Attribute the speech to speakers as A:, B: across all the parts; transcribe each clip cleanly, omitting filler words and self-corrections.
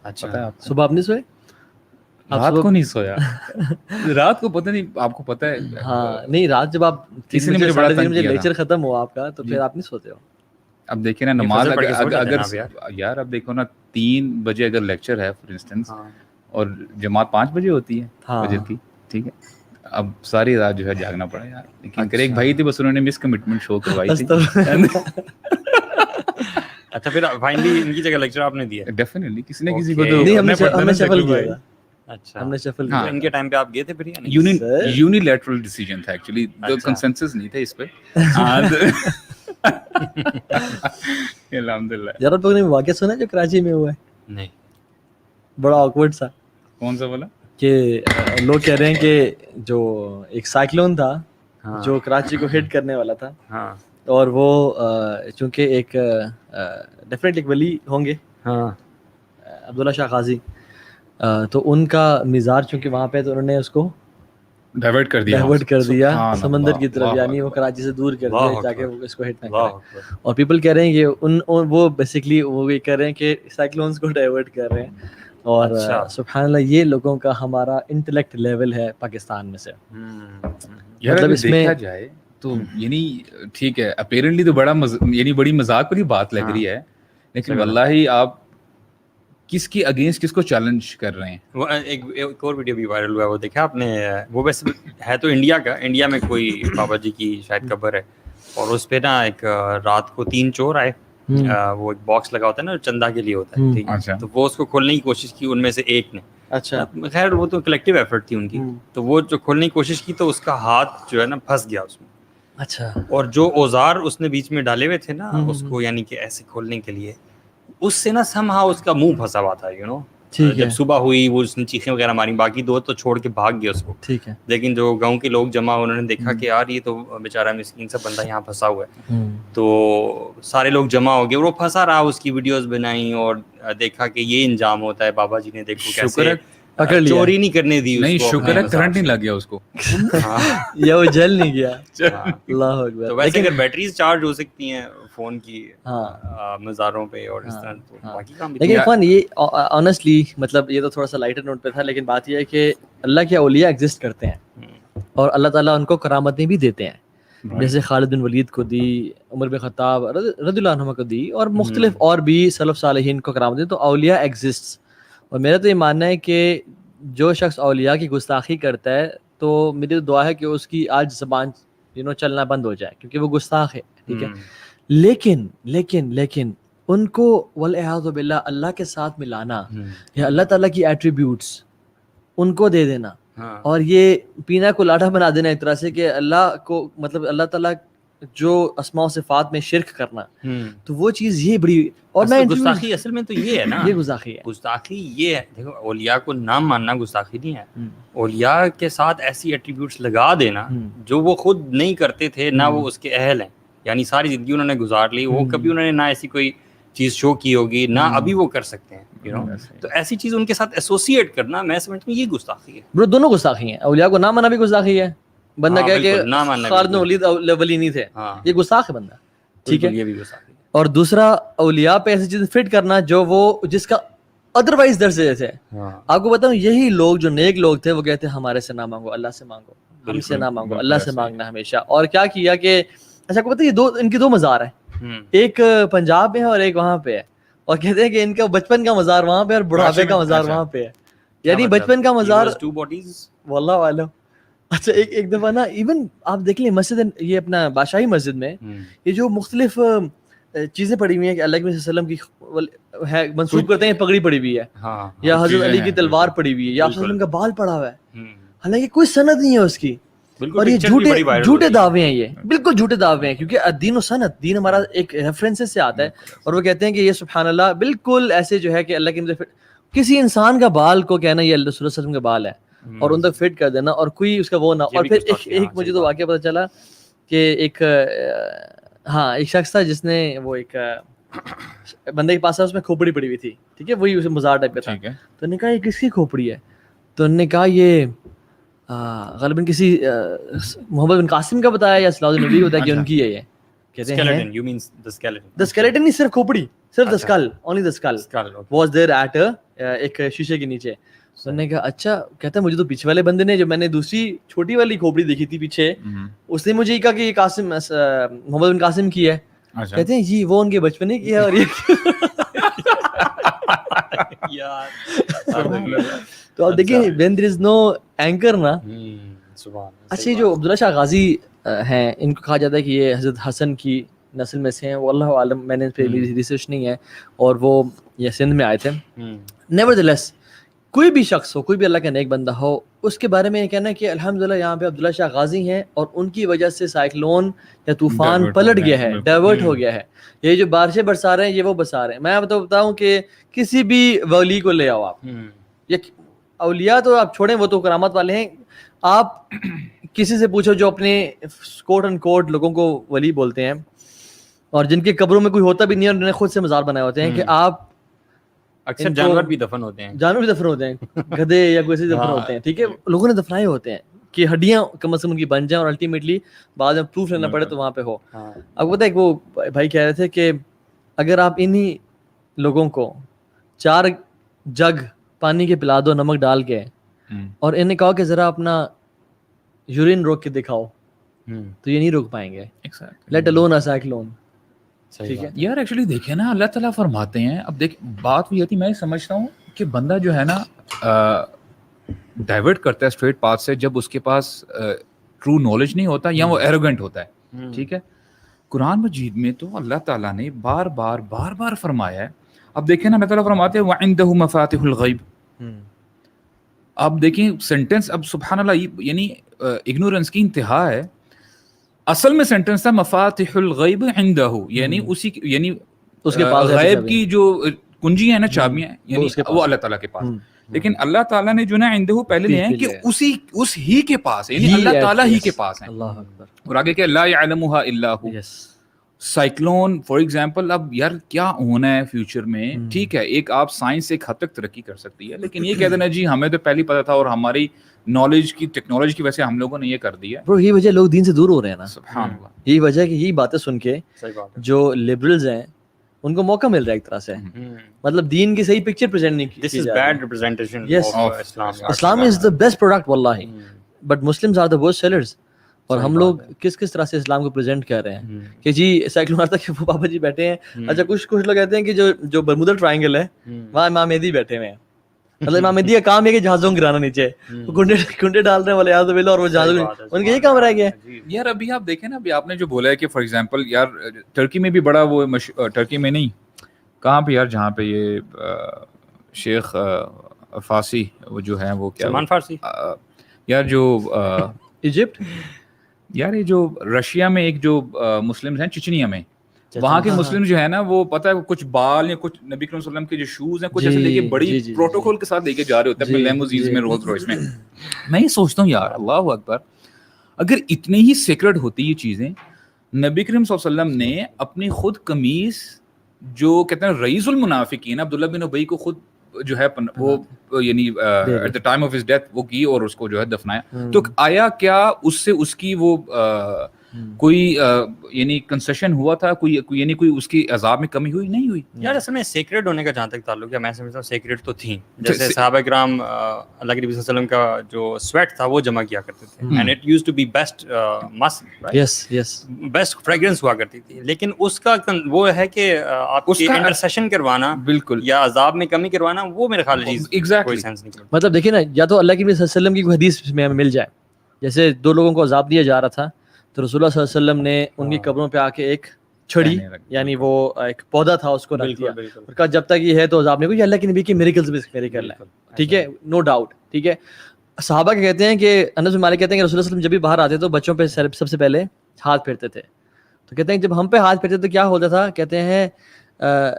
A: اچھا
B: پتہ ہے آپ کو؟
C: صبح آپ نہیں سوئے؟
B: رات کو نہیں سویا رات کو پتہ نہیں آپ کو پتہ ہے
C: ہاں نہیں رات جب آپ 3
B: نے
C: بجے
B: مجھے بڑا
C: 3:30
B: تنگ
C: بجے
B: کیا تھا.
C: لیکچر ختم ہوا آپ کا تو پھر آپ نہیں سوتے ہو؟
B: اب دیکھیں نا نماز
A: فجر پڑھ کے سو جاتے ہیں
B: اگر
A: آپ یار.
B: یار اب دیکھو نا 3 بجے اگر لیکچر ہے فار انسٹنس
A: ہاں
B: اور جماعت 5 بجے ہوتی ہے
C: ہاں.
B: فجر کی, ٹھیک ہے, اب ساری رات جو ہے جاگنا پڑا یار. لیکن کرے ایک بھائی تھے بس انہوں نے مس کمٹمنٹ شو کروائی تھی.
A: اچھا پھر فائنلی ان کی جگہ لیکچر آپ نے دیا؟
B: ڈیفینیٹلی کسی نے کسی کو تو
C: نہیں ہم
B: پڑھنا
C: نے
B: نا
C: شفل کیا
B: بھائی.
C: تھا.
A: اچھا
C: ہم نے شفل
A: تو
C: کیا.
A: ان کے ٹائم پہ آپ گئے تھے پھر یا نہیں؟
B: یونیلیٹرل ڈیسیجن تھا ایکچولی, کنسنسس نہیں تھا اس پہ. الحمدللہ.
C: یار آپ لوگوں نے واقعہ سنا جو کراچی میں ہوا ہے؟
A: نہیں.
C: بڑا آکورڈ سا.
B: کون سا بولا؟
C: کہ لوگ کہہ رہے ہیں کہ جو ایک سائیکلون تھا جو کراچی کو ہٹ کرنے والا تھا,
A: ہاں
C: اور وہ چونکہ ایک ڈیفینیٹلی ایک ولی ہوں گے
A: ہاں
C: عبداللہ شاہ غازی, تو ان کا مزار چونکہ وہاں پہ, تو انہوں نے اس کو
B: ڈائیورٹ کر
C: دیا
B: سبحان
C: سمندر
B: اللہ,
C: کی طرف,
B: اللہ
C: یعنی وہ
B: اکبر.
C: کراچی سے دور کر
A: اللہ
C: دیا تاکہ
A: اکبر.
C: وہ اس کو ہٹ نہ
A: اللہ
C: کرے.
A: اکبر.
C: اور پیپل کہہ رہے ہیں کہ وہ بیسکلی وہ یہ کر رہے ہیں کہ سائیکلونز کو ڈائیورٹ کر رہے ہیں. اور سبحان اللہ یہ لوگوں کا ہمارا انٹلیکٹ لیول ہے پاکستان میں سے.
B: یار
C: مطلب
B: اگر
C: اس میں
B: دیکھا جائے تو یعنی ٹھیک ہے اپیرنٹلی تو بڑا یعنی بڑی مذاق والی بات لگ رہی ہے, لیکن واللہ آپ کس کی اگینسٹ کس کو چیلنج کر رہے ہیں.
A: وہ ایک اور ویڈیو بھی وائرل ہوا ہے, وہ دیکھا آپ نے؟ وہ ویسے ہے تو انڈیا کا, انڈیا میں کوئی بابا جی کی شاید قبر ہے, اور اس پہ نا ایک رات کو 3 چور آئے, وہ ایک باکس لگا ہوتا ہے نا چندہ کے لیے ہوتا ہے, ٹھیک ہے, تو وہ اس کو کھولنے کی کوشش کی ان میں سے ایک نے.
C: اچھا
A: خیر وہ تو کلیکٹیو ایفرٹ تھی ان کی, تو وہ جو کھولنے کی کوشش کی تو اس کا ہاتھ جو ہے نا پھنس گیا اس میں.
C: اچھا.
A: اور جو اوزار اس نے بیچ میں ڈالے ہوئے تھے نا اس کو یعنی کہ ایسے کھولنے کے لیے, اس سے نا سم ہاؤ اس کا منہ پھنسا ہوا تھا, یو نو. جب صبح ہوئی وہ اس نے چیخیں وغیرہ ماری, باقی 2 تو چھوڑ کے bھاگ گئے اس کو.
C: ٹھیک ہے.
A: لیکن جو گاؤں کے لوگ جمع, انہوں نے دیکھا کہ یار یہ تو بیچارہ مسکین سا بندہ یہاں پھنسا ہوا ہے, تو سارے لوگ جمع ہو گئے, اور وہ پھنسا رہا, اس کی ویڈیوز بنائیں اور دیکھا کہ یہ انجام ہوتا ہے. بابا جی نے دیکھو کیسے چوری نہیں کرنے دی اس کو,
B: نہیں شکر ہے کرنٹ نہیں لگ گیا اس کو,
C: یا وہ جل نہیں گیا. اللہ اکبر.
A: تو ویسے اگر بیٹریز چارج ہو سکتی ہیں فون کی مزاروں پہ اور اس طرح, تو باقی کام.
C: لیکن عرفان یہ آنیسٹلی مطلب یہ تو تھوڑا سا لائٹر نوٹ پہ تھا, لیکن بات یہ ہے کہ اللہ کے اولیاء ایگزسٹ کرتے ہیں اور اللہ تعالیٰ ان کو کرامتیں بھی دیتے ہیں, جیسے خالد بن ولید کو دی, عمر بن خطاب رضی اللہ عنہ کو دی, اور مختلف اور بھی سلف صالحین کو کرامت دی. تو اولیاء ایگزسٹ. اور میرا تو یہ ماننا ہے کہ جو شخص اولیاء کی گستاخی کرتا ہے تو میری تو دعا ہے کہ اس کی آج زبان چلنا بند ہو جائے, کیونکہ وہ گستاخ ہے, ٹھیک ہے. لیکن لیکن لیکن ان کو والعیاذ باللہ اللہ کے ساتھ ملانا یا اللہ تعالیٰ کی ایٹریبیوٹس ان کو دے دینا, اور یہ پینا کو لاٹھا بنا دینا ایک طرح سے, کہ اللہ کو مطلب اللہ تعالیٰ جو اسماء و صفات میں شرک کرنا, تو وہ چیز یہ بڑی. اور میں
A: گستاخی اصل میں تو یہ ہے نا,
C: یہ گستاخی ہے.
A: گستاخی یہ ہے, دیکھو اولیاء کو نام ماننا گستاخی نہیں ہے, اولیاء کے ساتھ ایسی ایٹریبیوٹس لگا دینا جو وہ خود نہیں کرتے تھے, نہ وہ اس کے اہل ہیں, یعنی ساری زندگی انہوں نے گزار لی, وہ کبھی انہوں نے نہ ایسی کوئی چیز شو کی ہوگی, نہ ابھی وہ کر سکتے ہیں, یو نو. تو ایسی چیز ان کے ساتھ ایسوسیٹ کرنا میں سمجھتا ہوں یہ گستاخی ہے.
C: برو دونوں گستاخی ہیں, اولیاء کو نہ مانا بھی گستاخی ہے. بندہ کہے کہ خالد بن ولید ولی نہیں تھے, یہ گستاخ ہے بندہ, ٹھیک ہے.
A: یہ بھی گستاخی ہے.
C: اور دوسرا اولیاء پہ ایسی چیز فٹ کرنا جو وہ جس کا ادروائز درس تھے. آپ کو بتاؤں یہی لوگ جو نیک لوگ تھے وہ کہتے ہیں ہمارے سے نہ مانگو, اللہ سے مانگو, ہم سے نہ مانگو, اللہ سے مانگنا ہمیشہ. اور کیا کیا کہ اچھا آپ کو پتہ یہ ان کی 2 مزار ہیں, ایک پنجاب میں ہے اور ایک وہاں پہ ہے, اور کہتے ہیں کہ ان کا بچپن کا مزار وہاں پہ اور بڑھاپے کا مزار وہاں پہ ہے. یعنی بچپن کا مزار واللہ عالم. اچھا ایک دفعہ نا ایون آپ دیکھ لیں مسجد یہ اپنا بادشاہی مسجد میں یہ جو مختلف چیزیں پڑی ہوئی ہیں کہ اللہ کے وسلم کی ہے منسوب کرتے ہیں, پگڑی پڑی ہوئی ہے, یا حضرت علی کی تلوار پڑی ہوئی ہے, یا وسلم کا بال پڑا ہوا ہے, حالانکہ کوئی سند نہیں ہے اس کی. اور یہ جھوٹے دعوے ہیں, یہ بالکل جھوٹے دعوے ہیں, کیونکہ دین و سند, دین ہمارا ایک ریفرنسز سے آتا ہے, اور وہ کہتے ہیں کہ یہ سبحان اللہ بالکل ایسے جو ہے کہ اللہ کے کسی انسان کا بال کو کہنا یہ اللہ صلی اللہ علیہ وسلم کا بال ہے اور ان تک فٹ کر دینا, اور کوئی اس کا وہ نہ. اور پھر ایک مجھے تو واقعہ پتہ چلا کہ ایک شخص تھا جس نے وہ ایک بندے کے پاس اس میں کھوپڑی پڑی ہوئی تھی, ٹھیک ہے, وہی اسے مزار ٹائپ کا تھا. تو نے کہا یہ کس کی کھوپڑی ہے؟ تو انہوں نے کہا یہ غالباً کسی محمد بن قاسم کا بتایا یا صلاح الدین نبی بتایا کہ ان کی ہے. یہ کہتے ہیں the skeleton نہیں, صرف کھوپڑی, صرف the skull, only the skull was there at ایک شیشے کے نیچے. تو نے کہا اچھا, کہتا ہے مجھے تو پیچھے والے بندے نے, جو میں نے دوسری چھوٹی والی کھوپڑی دیکھی تھی پیچھے, اس نے مجھے یہ کہا کہ یہ قاسم محمد بن قاسم کی ہے. کہتے ہیں جی وہ ان کے بچپنے کی ہے اور یہ تو آپ دیکھیں when there is no anchor نا. اچھا جو عبداللہ شاہ غازی ہیں, ان کو کہا جاتا ہے کہ یہ حضرت حسن کی نسل میں سے ہیں, وہ اللہ عالم, میں نے اس پہ ریسرچ نہیں ہے, اور وہ یہ سندھ میں آئے تھے. نیورتھلیس کوئی بھی شخص ہو, کوئی بھی اللہ کا نیک بندہ ہو, اس کے بارے میں یہ کہنا ہے کہ الحمدللہ یہاں پہ عبداللہ شاہ غازی ہیں اور ان کی وجہ سے سائیکلون یا طوفان پلٹ گیا ہے, ڈائیورٹ ہو گیا ہے. یہ جو بارشیں برسا رہے ہیں یہ وہ برسا رہے ہیں. میں تو بتاؤں کہ کسی بھی ولی کو لے آؤ آپ, یا اولیاء تو آپ چھوڑیں, وہ تو کرامت والے ہیں. آپ کسی سے پوچھو جو اپنے کوٹ اینڈ کوٹ لوگوں کو ولی بولتے ہیں اور جن کے قبروں میں کوئی ہوتا بھی نہیں ہے, انہوں نے خود سے مزار بنائے ہوتے ہیں, کہ آپ
A: اکثر جانور بھی دفن ہوتے ہیں,
C: گدھے یا کوئی دفن ہوتے ہیں, ٹھیک ہے, لوگوں نے دفنائے ہوتے ہیں کہ ہڈیاں کم از کم ان کی بن جائیں اور الٹیمیٹلی بعد میں پروف لینا پڑے تو وہاں پہ ہو. اب پتہ ہے وہ بھائی کہہ رہے تھے کہ اگر آپ انہی لوگوں کو 4 جگ پانی کے پلا دو نمک ڈال کے, اور انہیں کہو کہ ذرا اپنا یورین روک کے دکھاؤ, تو یہ نہیں روک پائیں گے, لیٹ الون سائیکلون. ٹھیک ہے
B: یار, ایکچولی دیکھیں نا, اللہ تعالیٰ فرماتے ہیں, اب دیکھ بات بھی ہوتی, میں سمجھتا ہوں کہ بندہ جو ہے نا ڈائیورٹ کرتا ہے اسٹریٹ پاتھ سے جب اس کے پاس ٹرو نالج نہیں ہوتا یا وہ ایروگنٹ ہوتا ہے. ٹھیک ہے, قرآن مجید میں تو اللہ تعالیٰ نے بار بار فرمایا ہے. اب دیکھیں نا, اللہ تعالیٰ فرماتے ہیں وَعِندَهُ مَفَاتِحُ الْغَيْبِ. اب دیکھیں سینٹنس, اب سبحان اللہ, یعنی اگنورنس کی انتہا ہے. اصل میں سینٹنس تھا مفاتح الغیب عندہ, یعنی اسی, یعنی
C: اس کے پاس
B: غیب کی جو کنجی ہیں نا, چابیاں, یعنی وہ اللہ تعالیٰ کے پاس. لیکن اللہ تعالیٰ نے جو نا عندہ پہلے لے ہیں کہ اس ہی کے پاس ہے, یعنی اللہ تعالیٰ ہی کے پاس ہے. اللہ اکبر. اور آگے کہ لا یعلمها الا هو. سائیکلون فار ایگزامپل, اب یار کیا ہونا ہے فیوچر میں, ٹھیک ہے, ایک آپ سائنس ایک حد تک ترقی کر سکتی ہے, لیکن یہ کہہ دینا جی ہمیں تو پہلے پتا تھا اور ہماری نالج کی ٹیکنالوجی کی وجہ سے ہم لوگوں نے یہ کر دیا.
C: برو یہی وجہ لوگ دین سے دور ہو رہے ہیں نا,
B: سبحان اللہ,
C: یہی وجہ کہ یہی باتیں سن کے جو لبرلز ہیں ان کو موقع مل رہا ہے ایک طرح سے, مطلب دین کی صحیح پکچر پریزنٹ نہیں کی.
A: This is bad representation of Islam.
C: Islam is the best product واللہ, but Muslims are the worst sellers. اور ہم لوگ کس طرح سے اسلام کو پریزنٹ کر رہے ہیں کہ جی سائیکلون آتا ہے کہ وہ بابا جی بیٹھے ہیں. اچھا کچھ لوگ کہتے ہیں کہ جو برمودا ٹرائنگل ہے وہاں امام مہدی بیٹھے ہوئے ہیں, مطلب امام مہدی کا کام ہے کہ جہازوں کو گرانا نیچے, کنڈے ڈال رہے ہیں والے یاد باللہ, اور وہ جہازوں, ان کا یہ کام رہ گیا ہے.
B: یار ابھی آپ دیکھیں نا, ابھی آپ نے جو بولا ہے کہ فار ایگزامپل یار ٹرکی میں بھی بڑا وہ ٹرکی میں نہیں, کہاں پہ یار, جہاں پہ یہ شیخ فارسی وہ جو ہیں, وہ کیا
A: سلمان فارسی
B: یار, جو
C: ایجپٹ,
B: یار یہ جو رشیا میں ایک جو مسلم ہیں چچنیا میں, وہاں کے مسلم جو ہے نا, وہ پتہ ہے کچھ بال یا کچھ نبی کریم صلی اللہ علیہ وسلم کے جو شوز ہیں کچھ ایسے لے کے بڑی پروٹوکول کے ساتھ لے کے جا رہے ہوتے ہیں اپنے لیموزینز میں, رولز رائس میں. میں یہ سوچتا ہوں یار, اللہ اکبر, اگر اتنی ہی سیکرڈ ہوتی یہ چیزیں, نبی کریم صلی اللہ علیہ وسلم نے اپنی خود قمیص جو کہتے ہیں رئیس المنافقین عبداللہ بن ابی کو خود جو ہے وہ یعنی at the time of his death وہ کی اور اس کو جو ہے دفنایا, تو آیا کیا اس سے اس کی وہ کوئی یعنی کنسیشن ہوا تھا, کوئی یعنی کوئی اس کی عذاب میں کمی ہوئی نہیں ہوئی؟
A: یار اصل میں سیکریٹ ہونے کا جہاں تک تعلق ہے, میں سمجھتا ہوں سیکریٹ تو تھی. جیسے صحابہ کرام اللہ کے نبی صلی اللہ علیہ وسلم کا جو سویٹ تھا وہ جمع کیا کرتے تھے, and it used to be best mask, best fragrance ہوا کرتی تھی. لیکن اس کا وہ ہے کہ آپ کی انٹرسیشن کروانا
B: بالکل
A: یا عذاب میں کمی کروانا, وہ میرے خیال میں کوئی سینس نہیں کرتا.
C: مطلب دیکھیں نا, یا تو اللہ کے نبی صلی اللہ علیہ وسلم کی کوئی حدیث میں ہمیں مل جائے, جیسے 2 لوگوں کو عذاب دیا جا رہا تھا تو رسول اللہ صلی اللہ علیہ وسلم نے ان کی قبروں پہ آ کے ایک چھڑی, یعنی وہ ایک پودا تھا, اس کو رکھ دیا اور کہا جب تک یہ ہے تو عذاب نہیں, کوئی اللہ کے نبی کی میریکلز بھی میریکل ہے, ٹھیک ہے, نو ڈاؤٹ, ٹھیک ہے. صحابہ کہتے ہیں کہ انس بن مالک کہتے ہیں کہ رسول اللہ صلی اللہ علیہ وسلم جب بھی باہر آتے تو بچوں پہ سب سے پہلے ہاتھ پھیرتے تھے. تو کہتے ہیں جب ہم پہ ہاتھ پھیرتے تو کیا ہوتا تھا, کہتے ہیں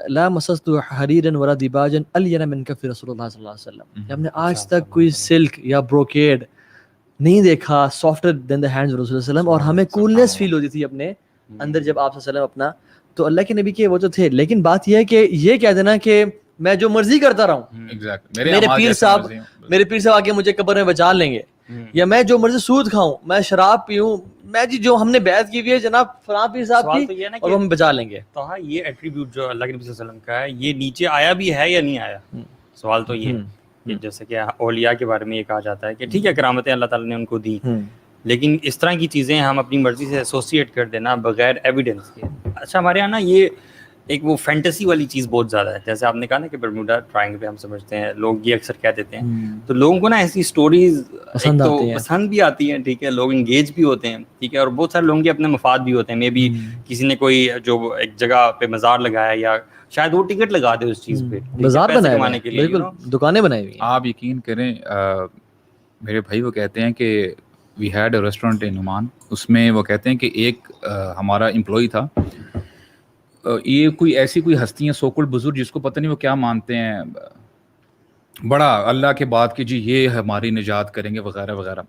C: لا مسست حریرا ولا دیباجا الین من کف رسول اللہ صلی اللہ علیہ وسلم, ہم نے آج تک کوئی سلک یا بروکیڈ نہیں دیکھا سافٹر دین دا ہینڈز رسول اللہ علیہ وسلم, اور ہمیں کولنس فیل ہوتی تھی اپنے اندر جب آپ صلی اللہ علیہ وسلم اپنا, تو اللہ کے نبی کے وہ تو تھے. لیکن بات یہ ہے کہ یہ کہہ دینا کہ میں جو مرضی کرتا رہا ہوں, میرے پیر صاحب آ کے مجھے قبر میں بچا لیں گے, یا میں جو مرضی سود کھاؤں, میں شراب پیوں, میں جی جو ہم نے بیعت کی ہوئی ہے جناب فلاں پیر صاحب کی, اور وہ ہمیں بچا لیں گے.
A: تو ہاں یہ ایٹریبیوٹ جو اللہ کے نبی صلی اللہ علیہ وسلم کا ہے, یہ نیچے آیا بھی ہے یا نہیں آیا؟ سوال تو یہ ہے کہ جیسے کہ اولیاء کے بارے میں یہ کہا جاتا ہے کہ ٹھیک ہے کرامتیں اللہ تعالیٰ نے ان کو دی، لیکن اس طرح کی چیزیں ہم اپنی مرضی سے ایسوسیٹ کر دینا بغیر ایویڈنس کے. اچھا ہمارے یہاں نا یہ ایک وہ فینٹیسی والی چیز بہت زیادہ ہے. جیسے آپ نے کہا نا کہ برموڈا ٹرائنگل پہ ہم سمجھتے ہیں، لوگ یہ اکثر کہہ دیتے ہیں، تو لوگوں کو نا ایسی سٹوریز تو پسند بھی آتی ہیں، ٹھیک ہے، لوگ انگیج بھی ہوتے ہیں، ٹھیک ہے، اور بہت سارے لوگوں کے اپنے مفاد بھی ہوتے ہیں. مے بی کسی نے کوئی جو ایک جگہ پہ مزار لگایا یا شاید وہ ٹکٹ لگا دے اس چیز پہ،
C: مزار بنانے کے لیے، بالکل دکانیں بنائی ہوئی ہیں.
B: آپ یقین کریں میرے بھائی وہ کہتے ہیں کہ we had a restaurant in Oman, اس میں وہ کہتے ہیں کہ ایک ہمارا امپلائی تھا، یہ کوئی ایسی کوئی ہستی ہیں سوکل بزرگ جس کو پتہ نہیں وہ کیا مانتے ہیں، بڑا اللہ کے بعد کہ جی یہ ہماری نجات کریں گے وغیرہ وغیرہ.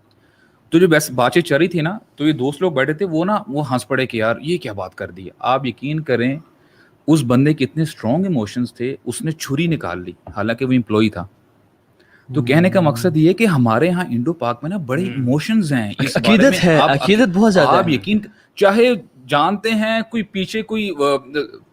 B: تو جو بس باتیں چل رہی تھی نا، تو یہ دوست لوگ بیٹھے تھے، وہ ہنس پڑے کہ یار یہ کیا بات کر دی ہے. آپ یقین کریں اس بندے کے اتنے اسٹرانگ ایموشنز تھے، اس نے چھری نکال لی حالانکہ وہ امپلائی تھا. تو کہنے کا مقصد یہ کہ ہمارے ہاں انڈو پاک میں نا بڑے ایموشنز ہیں،
C: عقیدت ہے، عقیدت بہت زیادہ.
B: آپ یقین چاہے جانتے ہیں کوئی پیچھے کوئی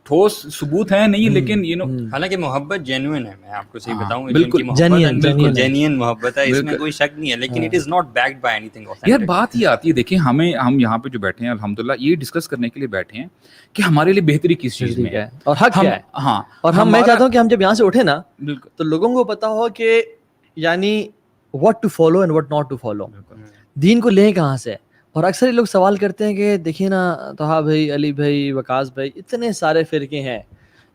B: ٹھوس ثبوت ہے نہیں، لیکن
A: حالانکہ محبت جینوئن ہے. میں آپ کو صحیح بتاؤں،
B: بالکل
A: جینوئن محبت ہے، اس میں کوئی شک نہیں ہے، لیکن it is not backed by any thing.
B: یار بات یہ آتی ہے، دیکھیں ہم یہاں پہ جو بیٹھے ہیں الحمدللہ یہ ڈسکس کرنے کے لیے بیٹھے ہیں کہ ہمارے لیے بہتری کس چیز میں ہے
C: اور حق کیا ہے.
B: ہاں،
C: اور میں چاہتا ہوں کہ ہم جب یہاں سے اٹھے نا تو لوگوں کو پتا ہو کہ یعنی what to follow and what not to follow، دین کو لیں کہاں سے. اور اکثر یہ لوگ سوال کرتے ہیں کہ دیکھیے نا طہا بھائی، علی بھائی، وقاص بھائی، اتنے سارے فرقے ہیں،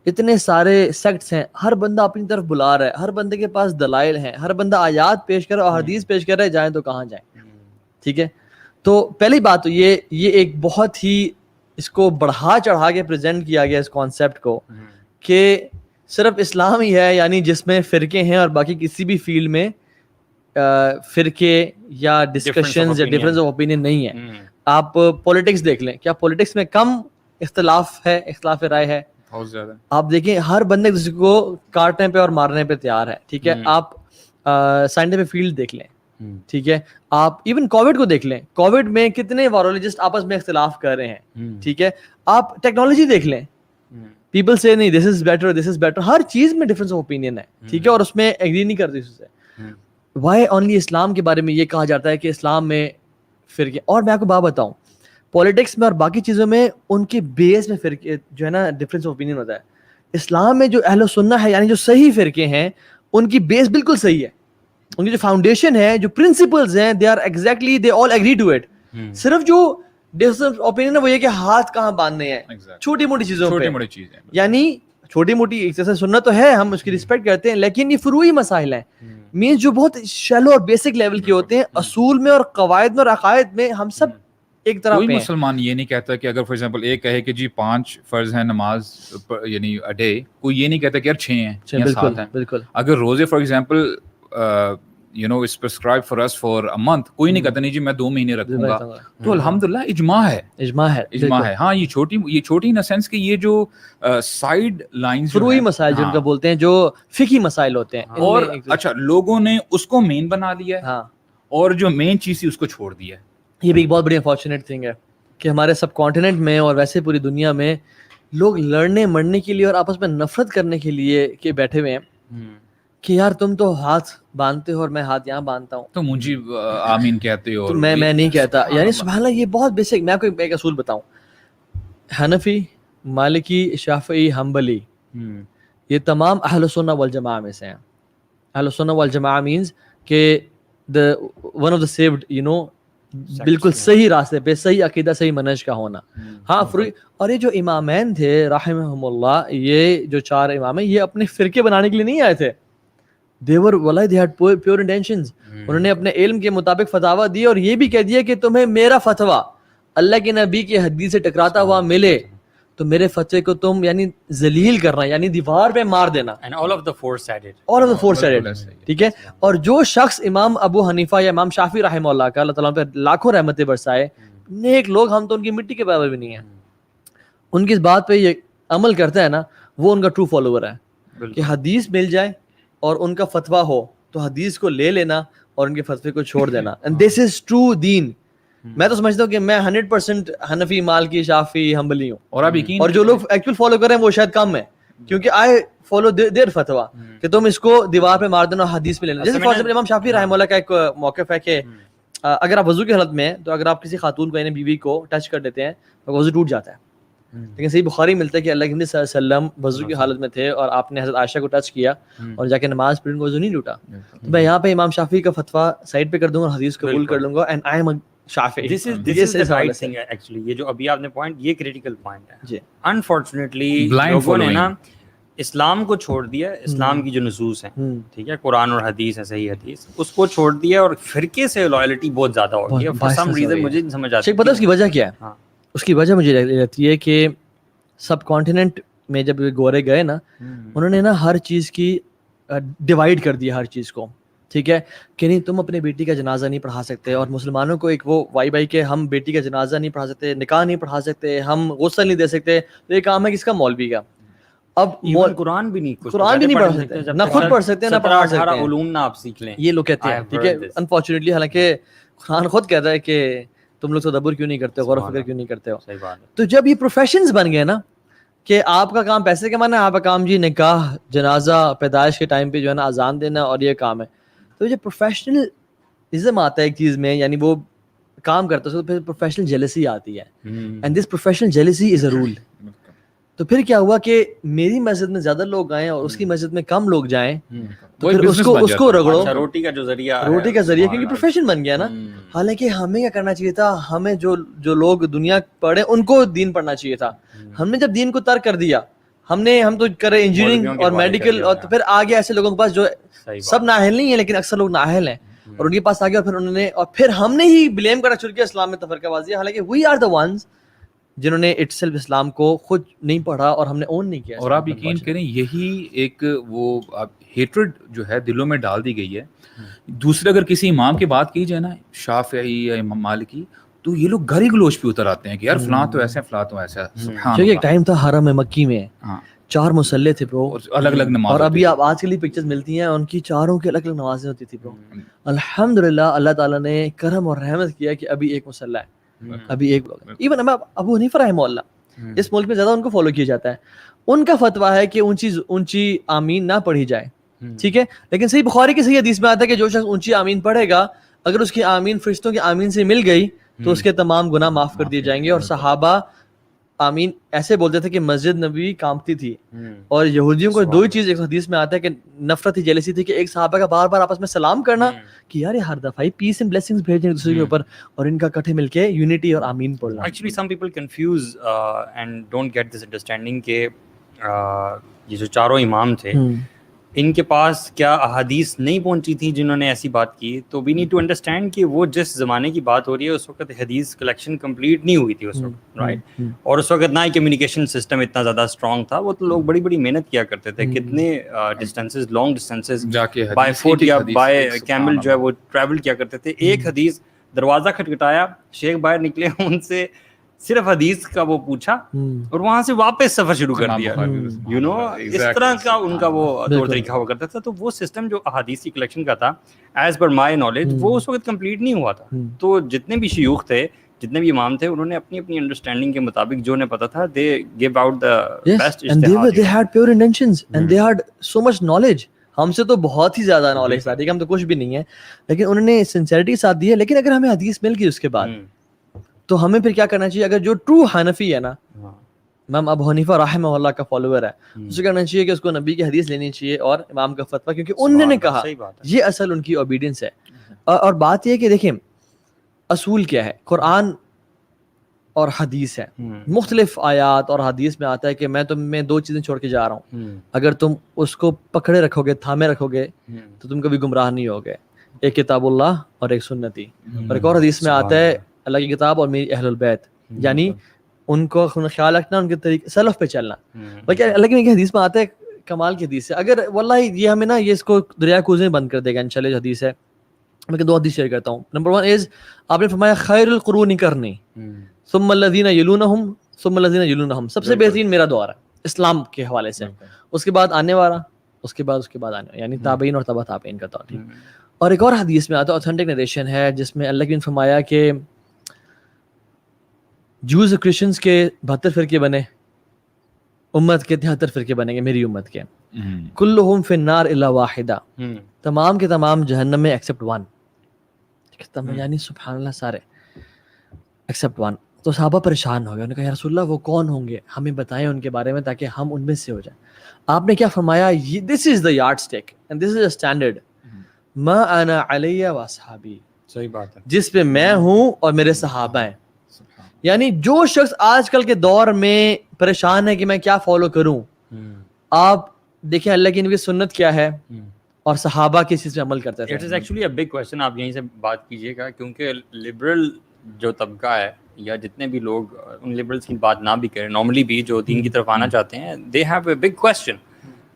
C: اتنے سارے سیکٹس ہیں، ہر بندہ اپنی طرف بلا رہا ہے، ہر بندے کے پاس دلائل ہیں، ہر بندہ آیات پیش کر رہا ہے اور حدیث پیش کر رہا ہے، جائیں تو کہاں جائیں. ٹھیک ہے، تو پہلی بات تو یہ ایک بہت ہی اس کو بڑھا چڑھا کے پریزنٹ کیا گیا اس کانسیپٹ کو کہ صرف اسلام ہی ہے یعنی جس میں فرقے ہیں، اور باقی کسی بھی فیلڈ میں فرقے یا ڈسکشنز یا ڈفرینس آف اوپینین نہیں ہے. آپ پولیٹکس دیکھ لیں، کیا پولیٹکس میں کم اختلاف ہے، اختلاف رائے ہے؟
B: بہت زیادہ.
A: آپ دیکھیں ہر بندے کسی کو کاٹنے پہ اور مارنے پہ تیار ہے. ٹھیک ہے، آپ سائنٹیفک فیلڈ دیکھ لیں، ٹھیک ہے، آپ ایون کووڈ کو دیکھ لیں، کووڈ میں کتنے وائرولوجسٹ آپس میں اختلاف کر رہے ہیں. ٹھیک ہے، آپ ٹیکنالوجی دیکھ لیں، پیپل سے نہیں دس is better, this is better, ہر چیز میں ڈفرینس آف اوپینین ہے. ٹھیک ہے، اور اس میں ایگری نہیں کرتی اس سے. وائی اونلی اسلام کے بارے میں یہ کہا جاتا ہے کہ اسلام میں فرقے. اور میں آپ کو بات بتاؤں، پولیٹکس میں اور باقی چیزوں میں ان کے بیس میں فرقے جو ہے نا ڈفرینس آف اوپینین ہوتا ہے. اسلام میں جو اہل سنہ ہے یعنی جو صحیح فرقے ہیں ان کی بیس بالکل صحیح ہے، ان کی جو فاؤنڈیشن ہے، جو پرنسپلز ہیں، they are exactly they all agree to it. صرف جو ڈفرینس آف اوپینین ہے وہ یہ کہ ہاتھ کہاں باندھنے ہیں چھوٹی موٹی چیزوں پہ، یعنی چھوٹی موٹی ایک جیسے سنت تو ہے، ہم اس کی رسپیکٹ کرتے ہیں، لیکن یہ فروعی مسائل ہیں، مینس جو بہت شیلو اور بیسک لیول کے ہوتے ہیں. اصول میں اور قواعد میں اور عقائد میں ہم سب ایک طرح
B: کوئی مسلمان یہ نہیں کہتا کہ اگر فار ایگزامپل ایک کہے کہ جی 5 فرض ہیں نماز یعنی اے ڈے، کوئی یہ نہیں کہتا کہ یار 6 ہیں یا 7 ہیں. بالکل. اگر روزے for example you know is prescribed for us for a month, کوئی نہیں کہتا نہیں جی میں 2 مہینے رکھوں گا. تو الحمدللہ اجماع ہے. ہاں یہ چھوٹی ان سینس کہ یہ جو سائیڈ لائنز
C: فروعی مسائل جن کا بولتے ہیں، جو فقہی مسائل ہوتے ہیں،
B: اور اچھا لوگوں نے اس کو مین بنا لیا ہے اور جو مین چیز تھی اس کو چھوڑ دیا ہے.
C: یہ بھی ایک بہت بڑی انفارچونیٹ تھنگ ہے کہ ہمارے سب کانٹیننٹ میں اور ویسے پوری دنیا میں لوگ لڑنے مرنے کے لیے اور آپس میں نفرت کرنے کے لیے کہ بیٹھے ہوئے ہیں کہ یار تم تو ہاتھ باندھتے ہو اور میں ہاتھ یہاں باندھتا ہوں،
B: تو مجھے آمین کہتے ہو،
C: میں نہیں کہتا. یعنی سبحان اللہ، یہ بہت بیسک. میں آپ کو ایک اصول بتاؤں، حنفی، مالکی، شافعی، حنبلی، یہ تمام اہل سنہ والجماعہ میں سے ہیں. اہل سنہ والجماعہ مینز کہ one of the saved you know, بالکل صحیح راستے پہ، صحیح عقیدہ، صحیح منہج کا ہونا. ہاں فروئی. اور یہ جو امامین تھے رحمہم اللہ، یہ جو 4 امام ہیں، یہ اپنے فرقے بنانے کے لیے نہیں آئے تھے. they had pure intentions. انہوں نے اپنے علم کے مطابق فتاویٰ دی اور یہ بھی کہہ دیا کہ تمہیں میرا فتویٰ اللہ کے نبی کی حدیث سے ٹکراتا ہوا ملے تو میرے فتوے کو تم یعنی ذلیل کرنا، یعنی دیوار پہ مار دینا.
A: all of the four said it.
C: ٹھیک ہے. اور جو شخص امام ابو حنیفہ یا امام شافعی رحمہ اللہ کا، اللہ تعالیٰ پہ لاکھوں رحمتیں برسائے، نیک لوگ، ہم تو ان کی مٹی کے برابر بھی نہیں ہیں، ان کی اس بات پہ یہ عمل کرتا ہے نا، وہ ان کا ٹرو فالوور ہے کہ حدیث مل جائے اور ان کا فتویٰ ہو تو حدیث کو لے لینا اور ان کے فتوے کو چھوڑ دینا. And this is true then. میں تو سمجھتا ہوں کہ میں 100% حنفی، مالکی، شافعی، حنبلی ہوں،
B: اور اب یقین،
C: اور جو لوگ ایکچوئل فالو کر رہے ہیں وہ شاید کم ہے. کیونکہ آئی فالو دیر فتوا کہ تم اس کو دیوار پہ مار دینا حدیث پہ لینا. جیسے فار ایگزامپل امام شافعی رحمہ اللہ کا ایک موقف ہے کہ اگر آپ وضو کی حالت میں ہیں تو اگر آپ کسی خاتون کو یعنی بیوی کو ٹچ کر دیتے ہیں تو وضو ٹوٹ جاتا ہے. لیکن صحیح بخاری ملتا ہے کہ اللہ کے نبی صلی اللہ علیہ وسلم وضو کی حالت میں تھے اور آپ نے حضرت عائشہ کو ٹچ کیا اور جا کے نماز پڑھی, ان کو وضو نہیں ٹوٹا. تو میں یہاں پہ امام شافعی کا فتویٰ سائڈ پہ کر دوں گا اور حدیث قبول کر لوں گا. And I am Shafi'i.
A: This is the right thing actually. یہ جو ابھی آپ نے پوائنٹ, یہ کریٹیکل پوائنٹ ہے.
C: جی
A: انفارچونیٹلی لوگوں نے نا اسلام کو چھوڑ دیا, اسلام کی جو نصوص ہیں, ٹھیک ہے, قرآن اور حدیث ہے, صحیح حدیث, اس کو چھوڑ دیا اور فرقے سے لائلٹی بہت زیادہ ہو گئی ہے. فار سم ریزن مجھے نہیں سمجھ آتی.
C: پتہ اس کی وجہ کیا ہے؟ اس کی وجہ مجھے لگتی ہے کہ سب کانٹیننٹ میں جب گورے گئے نا, انہوں نے نا ہر چیز کی ڈیوائڈ کر دیا ہر چیز کو, ٹھیک ہے, کہ نہیں تم اپنے بیٹی کا جنازہ نہیں پڑھا سکتے, اور مسلمانوں کو ایک وہ وائی بائی کہ ہم بیٹی کا جنازہ نہیں پڑھا سکتے, نکاح نہیں پڑھا سکتے, ہم غسل نہیں دے سکتے. تو یہ کام ہے کس کا؟ مولوی کا. اب
A: قرآن بھی نہیں
C: پڑھ سکتے, نہ خود پڑھ سکتے نہ پڑھا سکتے ہیں.
A: علوم نہ آپ سیکھ لیں,
C: یہ لوگ کہتے ہیں, ٹھیک ہے. انفارچونیٹلی حالانکہ قرآن خود کہتا ہے کہ تم لوگ تدبر کیوں نہیں کرتے, غور و فکر کیوں نہیں کرتے ہو.
A: صحیح بات ہے.
C: تو جب یہ پروفیشنز بن گئے نا کہ آپ کا کام پیسے کمانا ہے, آپ کا کام جی نکاح, جنازہ, پیدائش کے ٹائم پہ جو ہے نا اذان دینا, اور یہ کام ہے, تو جب پروفیشنلزم آتا ہے ایک چیز میں, یعنی وہ کام کرتا ہے تو پھر پروفیشنل جیلسی آتی ہے. And this professional jealousy is a rule. تو پھر کیا ہوا کہ میری مسجد میں زیادہ لوگ آئیں اور اس کی مسجد میں کم لوگ جائیں, تو پھر اس کو رگڑو,
A: روٹی کا جو ذریعہ,
C: کیونکہ پروفیشن بن گیا نا. حالانکہ ہمیں کیا کرنا چاہیے تھا, ہمیں جو لوگ دنیا پڑھے ان کو دین پڑھنا چاہیے تھا. ہم نے جب دین کو ترک کر دیا, ہم تو کرے انجینئرنگ اور میڈیکل, اور تو پھر آگے ایسے لوگوں کے پاس جو سب نااہل نہیں ہیں لیکن اکثر لوگ نااہل ہیں, اور ان کے پاس آگے, اور پھر ہم نے ہی بلیم کرنا شروع کیا اسلام میں تفرقہ بازی. حالانکہ وی آر دا ونز جنہوں نے اٹ سیلف اسلام کو خود نہیں پڑھا اور ہم نے اون نہیں کیا.
B: اور آپ یقین کریں یہی ایک وہ ہیٹرڈ جو ہے دلوں میں ڈال دی گئی ہے. دوسرے اگر کسی امام کی بات کی جائے نا, شافعی یا امام مالکی, تو یہ لوگ گھر ہی گلوچ پہ اتر آتے ہیں کہ یار فلاں تو ایسا, فلاں تو ایسا.
C: کیونکہ ایک ٹائم تھا حرم مکی میں 4 مصلے تھے برو,
B: الگ الگ نماز,
C: اور ابھی آپ آج کے لیے پکچرز ملتی ہیں ان کی چاروں کی الگ الگ نمازیں ہوتی تھی برو. الحمدللہ اللہ تعالیٰ نے کرم اور رحمت کیا کہ ابھی ایک مصلی ہے, ابھی ایک لوگ. ایون ابو حنیفہ رحمہ اللہ, اس ملک میں زیادہ ان کو فالو کیا جاتا ہے. ان کا فتویٰ ہے کہ اونچی آمین نہ پڑھی جائے, ٹھیک ہے, لیکن صحیح بخاری کی صحیح حدیث میں آتا ہے کہ جو شخص اونچی آمین پڑھے گا, اگر اس کی آمین فرشتوں کی آمین سے مل گئی تو اس کے تمام گناہ معاف کر دیے جائیں گے. اور صحابہ آمین ایسے بولتے تھے کہ مسجد نبوی کانپتی تھی. اور یہودیوں کو 2 ہی چیز ایک حدیث میں آتا ہے کہ نفرت ہی جیلسی تھی, کہ ایک صحابہ کا بار بار آپس میں سلام کرنا کہ یار یہ ہر دفعہ ہی پیس اینڈ بلیسنگز بھیجیں دوسرے کے اوپر, اور ان کا اکٹھے مل کے یونٹی اور آمین پڑھنا.
A: Actually some people confuse and don't get this understanding کہ یہ جو چاروں امام تھے ان کے پاس کیا احادیث نہیں پہنچی تھی جنہوں نے ایسی بات کی. تو وی نیڈ ٹو انڈرسٹینڈ کہ وہ جس زمانے کی بات ہو رہی ہے اس وقت حدیث کلیکشن کمپلیٹ نہیں ہوئی تھی اس وقت, رائٹ, اور اس وقت نہ ہی کمیونیکیشن سسٹم اتنا زیادہ اسٹرانگ تھا. وہ تو لوگ بڑی بڑی محنت کیا کرتے تھے, کتنے distances, long distances by foot یا بائی کیمل جو ہے وہ ٹریول کیا کرتے تھے. ایک حدیث, دروازہ کھٹکھٹایا, شیخ باہر نکلے, ان سے صرف حدیث کا وہ پوچھا اور وہاں سے واپس سفر شروع کر دیا. یو نو اس طرح کا ان کا وہ طور طریقہ ہوا کرتا تھا. تو وہ سسٹم جو احادیث کی کلیکشن کا تھا ایز پر مائی نالج وہ اس وقت کمپلیٹ نہیں ہوا تھا. تو جتنے بھی شیوخ تھے, جتنے بھی امام تھے, انہوں نے اپنی اپنی انڈرسٹینڈنگ کے مطابق جو انہیں پتا تھا they gave out the best ijtihad.
C: They had pure intentions and they had so much knowledge. ہم سے تو بہت ہی زیادہ نالج تھا, ٹھیک ہے, ہم تو کچھ بھی نہیں ہے, لیکن انہوں نے سنسیئرٹی کے ساتھ دی ہے. لیکن اگر ہمیں حدیث مل گئی اس کے بعد تو ہمیں پھر کیا کرنا چاہیے؟ اگر جو ٹرو حنفی ہے نا, امام ابو حنیفہ رحمہ اللہ کا فالوور ہے, اسے کرنا چاہیے کہ اس کو نبی کی حدیث لینی چاہیے اور امام کا فتویٰ, کیونکہ انہوں نے کہا, یہ اصل ان کی اوبیڈینس ہے. اور بات یہ ہے کہ دیکھیں اصول کیا ہے, قرآن اور حدیث ہے. مختلف آیات اور حدیث میں آتا ہے کہ میں تم میں 2 چیزیں چھوڑ کے جا رہا ہوں, اگر تم اس کو پکڑے رکھو گے, تھامے رکھو گے, تو تم کبھی گمراہ نہیں ہوگے. ایک کتاب اللہ اور ایک سنتی. اور ایک اور حدیث میں آتا ہے اللہ کی کتاب اور میری اہل البیت, یعنی ان کو خیال رکھنا, ان کے طریقے سلف پہ چلنا. بلکہ اللہ کی حدیث میں آتا ہے, کمال کی حدیث ہے. اگر واللہ یہ ہمیں نا یہ اس کو دریا کوزیں بند کر دے گا انشاءاللہ. جو حدیث ہے میں 2 حدیث شیئر کرتا ہوں. نمبر 1 از, آپ نے فرمایا خیر القرون کرنی ثم الذین یلونہم ثم الذین یلونہم, سب سے بہترین میرا دور ہے اسلام کے حوالے سے. اس کے بعد آنے والا, اس کے بعد آنے والا, یعنی تابعین اور تبع تابعین کا دور. اور ایک اور حدیث میں آتا ہے, اوتھینٹک نریشن ہے, جس میں اللہ کی نے فرمایا کہ جوز اور کرسچنس کے 72 فرقے بنے, امت کے 73 فرقے بنیں گے میری امت کے, کلہم فی النار الا واحدہ, تمام کے تمام جہنم میں ایکسپٹ ون. یعنی سبحان اللہ سارے ایکسپٹ ون. تو صحابہ پریشان ہو گئے, انہوں نے کہا یا رسول اللہ وہ کون ہوں گے, ہمیں بتائیں ان کے بارے میں تاکہ ہم ان میں سے ہو جائیں. آپ نے کیا فرمایا, this is the yardstick and this is a standard, ما انا علی و اصحابی,
A: صحیح بات ہے,
C: جس پہ میں ہوں اور میرے صحابہ ہیں. یعنی جو شخص آج کل کے دور میں پریشان ہے کہ میں کیا فالو کروں, آپ دیکھیں اللہ کی نبی سنت کیا ہے اور صحابہ کس چیز پہ عمل کرتے تھے.
A: It is actually a big question, آپ یہیں سے بات کیجیے گا, کیونکہ لبرل جو طبقہ ہے یا جتنے بھی لوگ ان لبرلس کی بات نہ بھی کریں, نارملی بھی جو دین کی طرف آنا چاہتے ہیں, they have a big question,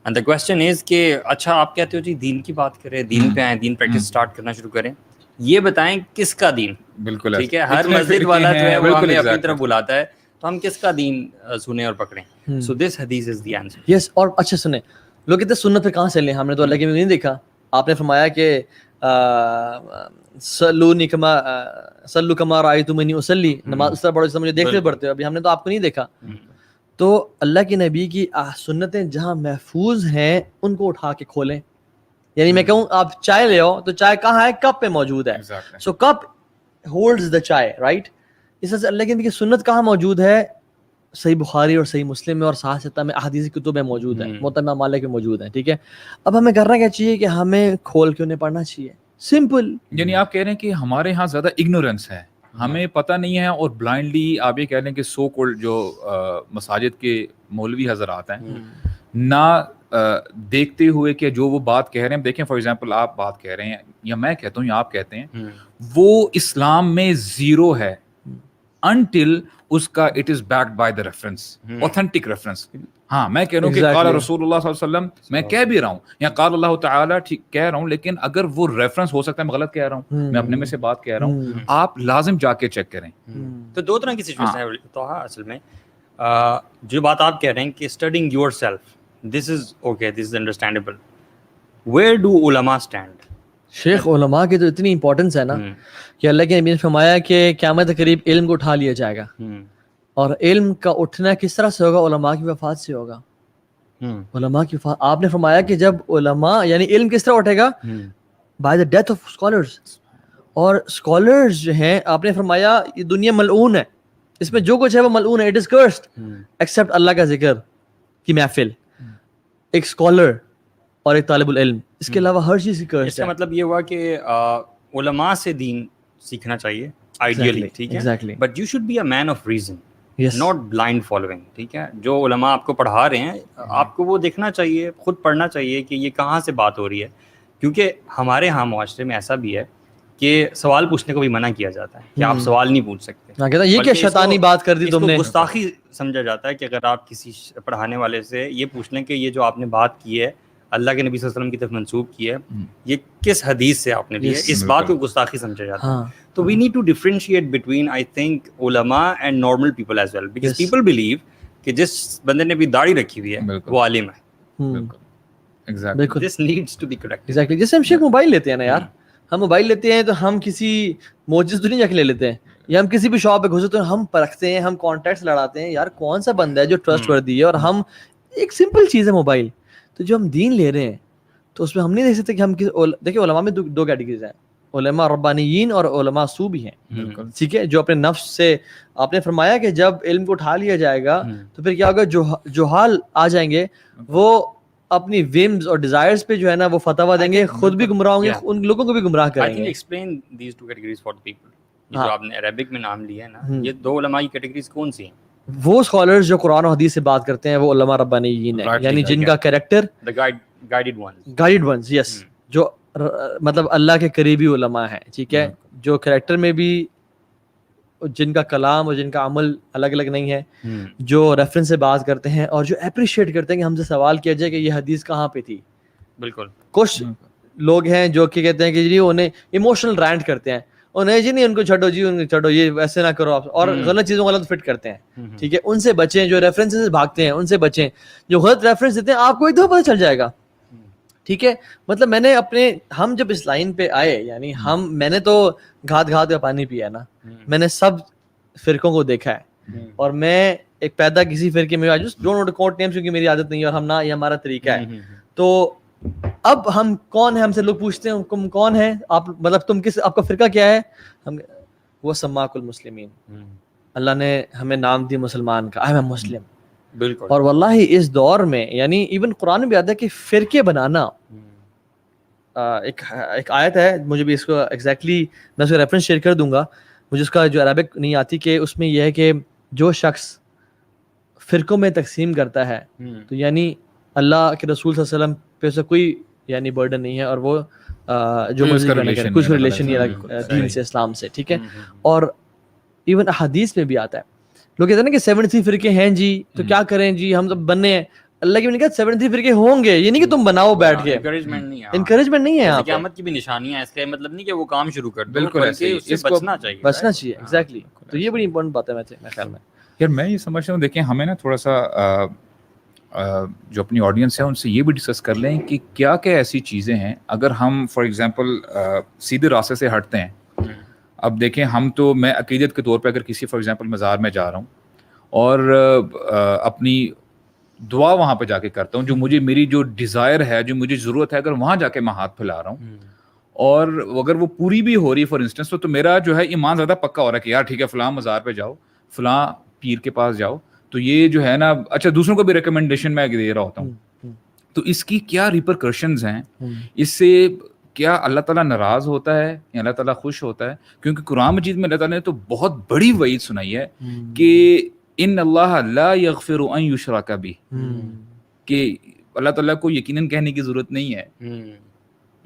A: and the question از کہ اچھا آپ کہتے ہو جی دین کی بات کریں, دین پہ آئیں, دین پریکٹس اسٹارٹ کرنا شروع کریں, یہ بتائیں کس کا دین.
B: بالکل
A: ٹھیک ہے, ہر مسجد والا جو ہے وہ ہمیں اپنی طرف بلاتا ہے, تو ہم کس کا دین سنیں اور پکڑیں. سو دس حدیث از دی آنسر.
C: یس, اور اچھا سنیں, لوگ کہتے ہیں سنت پہ کہاں سے لیں, ہم نے تو اللہ کے نہیں دیکھا. آپ نے فرمایا کہ صلو کما رأیتمونی اصلی, نماز اس طرح پڑھو جس طرح مجھے دیکھتے پڑھتے ہو. ابھی ہم نے تو آپ کو نہیں دیکھا. تو اللہ کے نبی کی سنتیں جہاں محفوظ ہیں ان کو اٹھا کے کھولیں. یعنی میں کہوں آپ چائے لے آؤ تو چائے کہاں ہے, کپ پہ موجود ہے. سو کپ ہولڈز دا چائے, رائٹ. اس طرح سے اللہ کے نبی کی سنت کہاں موجود ہے, صحیح بخاری اور صحیح مسلم میں اور صحیح ستہ میں احادیث کتب میں موجود ہے, موطا مالک میں موجود ہے. ٹھیک ہے, اب ہمیں کرنا کیا چاہیے کہ ہمیں کھول کے انہیں پڑھنا چاہیے, سمپل.
B: یعنی آپ کہہ رہے ہیں کہ ہمارے ہاں زیادہ اگنورینس ہے, ہمیں پتہ نہیں ہے, اور بلائنڈلی آپ یہ کہہ رہے ہیں کہ سو کولڈ جو مساجد کے مولوی حضرات ہیں نہ دیکھتے ہوئے کہ جو وہ بات کہہ رہے ہیں, دیکھیں فار ایگزامپل آپ بات کہہ رہے ہیں یا میں کہتا ہوں یا آپ کہتے ہیں, وہ اسلام میں زیرو ہے انٹل اس کا it is backed by the reference, authentic reference. ہاں میں کہہ رہا ہوں کہ قال رسول اللہ صلی اللہ علیہ وسلم, میں کہہ بھی رہا ہوں, یا قال اللہ تعالیٰ ٹھیک کہہ رہا ہوں, لیکن اگر وہ ریفرنس ہو سکتا ہے میں غلط کہہ رہا ہوں, میں اپنے میں سے بات کہہ رہا ہوں, آپ لازم جا کے چیک کریں.
A: تو دو طرح کی سچویشن ہے تو اصل میں, جو بات آپ کہہ رہے ہیں کہ studying your self, this is okay, this is understandable. Where do علماء اسٹینڈ؟
C: شیخ علماء کی تو اتنی امپورٹنس ہے نا کہ اللہ کے نبی نے فرمایا کہ قیامت کے قریب علم کو اٹھا لیا جائے گا, اور علم کا اٹھنا کس طرح سے ہوگا, علماء کی وفات سے ہوگا. علماء کی وفات, آپ نے فرمایا کہ جب علماء یعنی علم کس طرح اٹھے گا, by the death of scholars. اور اسکالرز جو ہیں آپ نے فرمایا یہ دنیا ملعون ہے, اس میں جو کچھ ہے وہ ملعون ہے, اٹ از کرسڈ ایکسیپٹ اللہ کا ذکر کی محفل, ایک اسکالر اور ایک طالب العلم, اس کے علاوہ ہر چیز کی کرسڈ ہے.
A: اس کا مطلب یہ ہوا کہ علماء سے دین سیکھنا چاہیے آئیڈیلی, ٹھیک ہے, but you should be a man of reason, not blind following. ٹھیک ہے, جو علماء آپ کو پڑھا رہے ہیں آپ کو وہ دیکھنا چاہیے, خود پڑھنا چاہیے کہ یہ کہاں سے بات ہو رہی ہے. کیونکہ ہمارے ہاں معاشرے میں ایسا بھی ہے کہ سوال پوچھنے کو بھی منع کیا جاتا ہے کہ آپ سوال نہیں پوچھ سکتے.
C: یہ کیا شیطانی بات کر دی تم نے.
A: گستاخی سمجھا جاتا ہے کہ اگر آپ کسی پڑھانے والے سے یہ پوچھ لیں کہ یہ جو آپ نے بات کی ہے اللہ کے نبی صلی اللہ علیہ وسلم کی طرف منسوب کی ہے, یہ کس حدیث سے آپ نے لی ہے, اس بات کو گستاخی سمجھا جاتا ہے. تو we need to differentiate between I think علماء and normal people as well, because people believe کہ جس بندے نے بھی داڑھی رکھی ہوئی ہے وہ عالم ہے. This needs to be correct.
C: Exactly, جیسے ہم شیخ موبائل لیتے ہیں نا یار, ہم موبائل لیتے ہیں تو ہم کسی موجز تو نہیں جا کے لے لیتے ہیں, یا ہم کسی بھی شاپ پہ گھسے تو ہم پرکھتے ہیں, ہم کانٹیکٹس لڑاتے ہیں, یار کون سا بندہ ہے جو ٹرسٹ وردی ہے. اور ہم ایک سمپل چیز ہے موبائل, تو جو ہم دین لے رہے ہیں تو اس میں ہم نہیں دیکھ سکتے کہ ہم دیکھیں علماء میں دو کیٹیگریز ہیں, علماء ربانیین اور علماء سو بھی ہیں. ٹھیک ہے, جو اپنے نفس سے, آپ نے فرمایا کہ جب علم کو اٹھا لیا جائے گا تو پھر کیا ہوگا, جو حال آ جائیں گے وہ اپنی ویمز اور ڈیزائرز پہ جو ہے نا وہ فتوا دیں گے, خود بھی گمراہ ہوں گے, ان لوگوں کو بھی گمراہ کریں گے.
A: Explain these two categories for the people. جو آپ نے عربک میں نام لیا ہے نا, یہ دو علماء کی کیٹیگریز کون سی ہیں؟
C: وہ اسکالرز جو قرآن و حدیث سے بات کرتے ہیں وہ علماء ربانیین ہیں, یعنی جن کا کریکٹر گائیڈڈ ونز, یس, جو مطلب اللہ کے قریبی علماء ہیں. ٹھیک ہے, جو کریکٹر میں بھی جن کا کلام اور جن کا عمل الگ الگ نہیں ہے, جو ریفرنس سے بات کرتے ہیں اور جو اپریشیٹ کرتے ہیں کہ ہم سے سوال کیا جائے کہ یہ حدیث کہاں پہ تھی.
A: بالکل.
C: کچھ لوگ ہیں جو کہ کہتے ہیں کہ جی انہیں ایموشنل رینٹ کرتے ہیں, انہیں جی نہیں ان کو چھڈو, جی ان کو چھڈو, یہ ویسے نہ کرو آپ, اور غلط چیزوں کو غلط فٹ کرتے ہیں. ٹھیک ہے, ان سے بچیں. جو ریفرنس سے بھاگتے ہیں ان سے بچیں. جو غلط ریفرنس دیتے ہیں آپ کو ایک دفعہ پتہ چل جائے گا. ٹھیک ہے, مطلب میں نے ہم جب اس لائن پہ آئے, یعنی میں نے تو گھات کا پانی پیا نا, میں نے سب فرقوں کو دیکھا ہے, اور میں ایک پیدا کسی فرقے میں, ڈونٹ نوٹ کوٹ نیمز کیونکہ میری عادت نہیں ہے اور ہم نہ, یہ ہمارا طریقہ ہے. تو اب ہم کون ہیں, ہم سے لوگ پوچھتے ہیں تم کون ہیں آپ, مطلب تم کس, آپ کا فرقہ کیا ہے, ہم وہ سماک المسلمین, اللہ نے ہمیں نام دی مسلمان کا, آئی ایم مسلم.
A: بالکل.
C: اور واللہ اس دور میں یعنی ایون قرآن میں بھی آتا ہے کہ فرقے بنانا, ایک آیت ہے, مجھے بھی اس کو ایگزیکٹلی میں اس کا ریفرنس شیئر کر دوں گا, مجھے اس کا جو عربک نہیں آتی, کہ اس میں یہ ہے کہ جو شخص فرقوں میں تقسیم کرتا ہے تو یعنی اللہ کے رسول صلی اللہ علیہ وسلم پہ اسے کوئی یعنی برڈن نہیں ہے, اور وہ جو مرضی کرنے کرے, کچھ ریلیشن نہیں ہے دین سے, اسلام سے, ٹھیک ہے. اور ایون احادیث میں بھی آتا ہے, لوگ کہتے ہیں نا کہ 73 فرقے ہیں جی, تو کیا کریں جی, ہم تو بننے ہیں. اللہ کی بھی نہیں کہا 73 فرقے ہوں گے, یہ نہیں کہ تم بناؤ بیٹھ کے, انکریجمنٹ نہیں ہے,
A: قیامت کی بھی نشانی ہے, اس کا مطلب نہیں کہ وہ کام شروع کر دو, بلکہ اس سے بچنا چاہیے.
C: ایگزیکٹلی. تو یہ بڑی امپورٹنٹ بات ہے میرے خیال میں.
B: یار میں یہ سمجھتا ہوں, دیکھیں ہمیں نا تھوڑا سا جو اپنی آڈینس ہے ان سے یہ بھی ڈسکس کر لیں کہ کیا کیا ایسی چیزیں ہیں اگر ہم فار ایگزامپل سیدھے راستے سے ہٹتے ہیں. اب دیکھیں ہم تو, میں عقیدت کے طور پہ اگر کسی فار ایگزامپل مزار میں جا رہا ہوں اور اپنی دعا وہاں پہ جا کے کرتا ہوں, جو مجھے میری جو ڈیزائر ہے, جو مجھے ضرورت ہے, اگر وہاں جا کے میں ہاتھ پھیلا رہا ہوں اور اگر وہ پوری بھی ہو رہی ہے فار انسٹنس, تو میرا جو ہے ایمان زیادہ پکا ہو رہا ہے کہ یار ٹھیک ہے فلاں مزار پہ جاؤ, فلاں پیر کے پاس جاؤ, تو یہ جو ہے نا, اچھا دوسروں کو بھی ریکمنڈیشن میں دے رہا ہوتا ہوں, تو اس کی کیا ریپرکشنز ہیں, اس سے کیا اللہ تعالیٰ ناراض ہوتا ہے یا اللہ تعالیٰ خوش ہوتا ہے؟ کیونکہ قرآن مجید میں اللہ تعالیٰ نے تو بہت بڑی وعید سنائی ہے کہ ان اللہ لا یغفر ان یشرک بہ, کہ اللہ تعالیٰ کو یقیناً کہنے کی ضرورت نہیں ہے,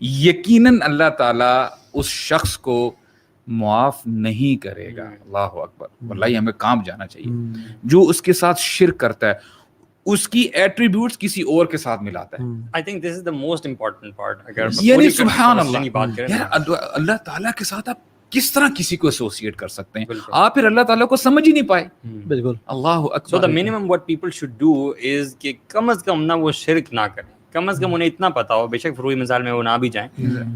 B: یقیناً اللہ تعالیٰ اس شخص کو معاف نہیں کرے گا. اللہ اکبر, واللہ ہمیں کام جانا چاہیے. جو اس کے ساتھ شرک کرتا ہے اس کی ایٹریبیوٹس کسی اور کے ساتھ ملاتا ہے.
A: I think this is the most important part. اگر
B: یعنی سبحان اللہ, یار اللہ تعالیٰ کے ساتھ آپ کس طرح کسی کو ایسوسیٹ کر سکتے ہیں, آپ پھر اللہ تعالیٰ کو سمجھ ہی نہیں پائے.
C: بالکل.
B: اللہ اکبر.
A: So the minimum what people should do is کہ کم از کم نہ وہ شرک نہ کریں, کم از کم انہیں اتنا پتا ہو, بے شک فروعی مثال میں وہ نہ بھی جائیں,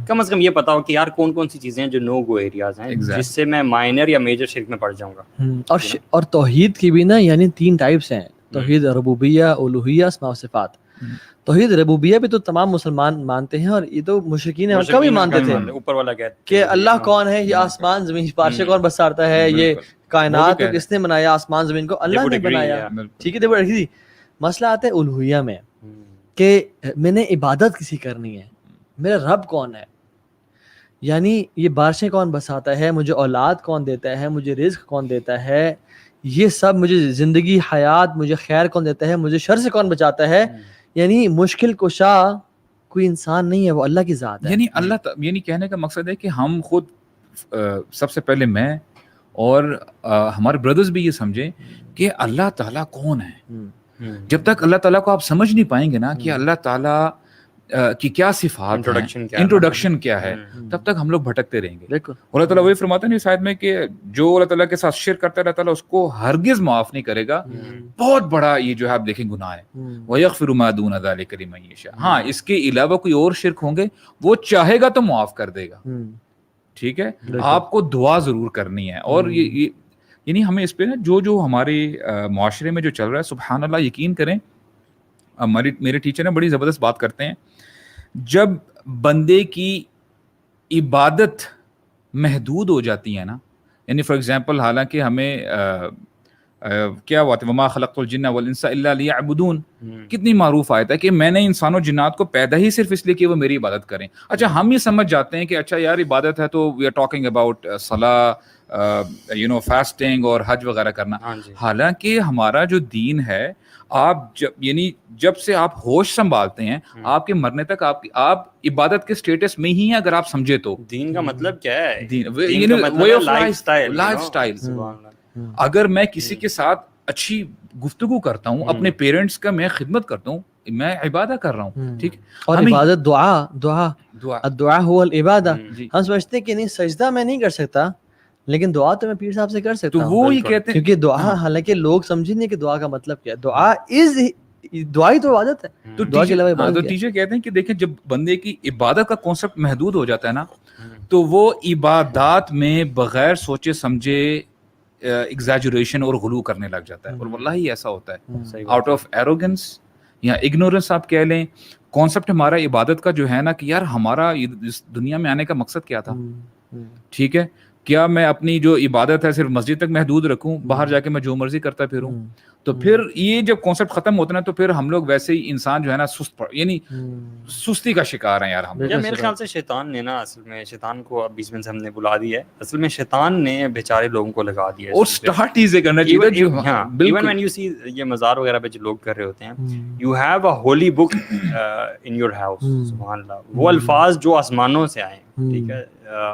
A: کم از کم یہ پتا ہو کہ یار کون کون سی چیزیں ہیں جو نو گو ایریاز ہیں, جس سے میں مائنر یا میجر شرک میں پڑ جاؤں گا.
C: اور توحید کی بھی نا یعنی 3 ٹائپس ہیں, توحید ربوبیہ, الوہیہ, اسماء و صفات. توحید ربوبیہ بھی تو تمام مسلمان مانتے ہیں, اور یہ تو مشرکین مکہ بھی مانتے تھے,
A: اوپر والا کہتے
C: کہ اللہ کون ہے, یہ آسمان زمین پارشے کون بسارتا ہے, یہ کائنات کو کس نے بنایا, آسمان زمین کو اللہ نے بنایا, ٹھیک ہے. دیکھو رکھی, مسئلہ آتا ہے الوہیہ میں کہ میں نے عبادت کسی کرنی ہے, میرا رب کون ہے, یعنی یہ بارشیں کون بساتا ہے, مجھے اولاد کون دیتا ہے, مجھے رزق کون دیتا ہے, یہ سب مجھے زندگی حیات, مجھے خیر کون دیتا ہے, مجھے شر سے کون بچاتا ہے. یعنی مشکل کشا کوئی انسان نہیں ہے, وہ اللہ کی ذات ہے.
B: یعنی اللہ یعنی کہنے کا مقصد ہے کہ ہم خود سب سے پہلے میں اور ہمارے بردرز بھی یہ سمجھیں کہ اللہ تعالیٰ کون ہے. جب تک اللہ تعالیٰ کو آپ سمجھ نہیں پائیں گے نا کہ اللہ تعالیٰ کی کیا صفات ہیں, انٹروڈکشن کیا ہے, تب تک ہم لوگ بھٹکتے رہیں گے. اللہ تعالیٰ وہی فرماتا ہے نا اس آیت میں کہ جو اللہ تعالیٰ کے ساتھ شرک کرتا ہے اللہ تعالیٰ اس کو ہرگز معاف نہیں کرے گا. بہت بڑا یہ جو ہے آپ دیکھیں گناہ ہے. وَيَغْفِرُ مَا دُونَ ذَلِكَ لِمَن يَشَاءُ. ہاں اس کے علاوہ کوئی اور شرک ہوں گے وہ چاہے گا تو معاف کر دے گا, ٹھیک ہے. آپ کو دعا ضرور کرنی ہے. اور یہ یعنی ہمیں اس پہ نا جو ہمارے معاشرے میں جو چل رہا ہے, سبحان اللہ, یقین کریں میرے ٹیچر نے بڑی زبردست بات کرتے ہیں, جب بندے کی عبادت محدود ہو جاتی ہے نا, یعنی فار ایگزامپل حالانکہ ہمیں کیا بات ہے, وما خلقت الجن والانس الا لیعبدون, کتنی معروف آیت ہے کہ میں نے انسان و جنات کو پیدا ہی صرف اس لیے کہ وہ میری عبادت کریں. اچھا ہم یہ سمجھ جاتے ہیں کہ اچھا یار عبادت ہے تو وی آر ٹاکنگ اباؤٹ صلاح, فاسٹنگ اور حج وغیرہ کرنا. حالانکہ ہمارا جو دین ہے, آپ جب سے آپ ہوش سنبھالتے ہیں آپ کے مرنے تک آپ عبادت کے سٹیٹس میں ہی ہیں. اگر آپ سمجھے تو دین
A: کا مطلب کیا ہے,
B: لائف سٹائل. اگر میں کسی کے ساتھ اچھی گفتگو کرتا ہوں, اپنے پیرنٹس کا میں خدمت کرتا ہوں, میں عبادت کر رہا ہوں, ٹھیک.
C: اور عبادت دعا هو العبادہ. ہم سمجھتے ہیں کہ نہیں سجدہ میں نہیں کر سکتا, لیکن دعا تو میں پیر صاحب سے کر سکتا ہوں.
B: وہ یہ کہتے ہیں
C: کیونکہ دعا, حالانکہ لوگ سمجھیں نہیں کہ دعا کا مطلب کیا ہے. دعا ہی تو عبادت ہے.
B: تو دعا کے علاوہ عبادت. تو ٹیچر کہتے ہیں کہ دیکھیں جب بندے کی عبادت کا کانسیپٹ محدود ہو جاتا ہے نا, تو وہ عبادات میں بغیر سوچے سمجھے ایگزیجریشن اور غلو کرنے لگ جاتا ہے, اور واللہ ہی ایسا ہوتا ہے. آؤٹ آف ایروگنس یا اگنورنس آپ کہہ لیں, کانسیپٹ ہمارا عبادت کا جو ہے نا کہ یار ہمارا اس دنیا میں آنے کا مقصد کیا تھا, ٹھیک ہے, کیا میں اپنی جو عبادت ہے صرف مسجد تک محدود رکھوں, باہر جا کے میں جو مرضی کرتا پھروں؟ تو پھر یہ جب کانسیپٹ ختم ہوتا ہے نا تو پھر ہم لوگ ویسے ہی انسان جو ہے نا سست, یعنی سستی کا شکار ہیں یار ہم.
A: میرے خیال سے شیطان نے نا, اصل میں شیطان کو اب بیچ میں سے ہم نے بلا دیا ہے, اصل میں شیطان نے بیچارے لوگوں کو لگا دیا ہے,
B: اور سٹارٹ چیزیں کرنا چاہیے جو
A: ایون وین یو سی یہ مزار وغیرہ پہ جو لوگ کر رہے ہوتے ہیں, you have a holy book in your house, سبحان اللہ, وہ الفاظ جو آسمانوں سے آئے ہیں, ٹھیک ہے,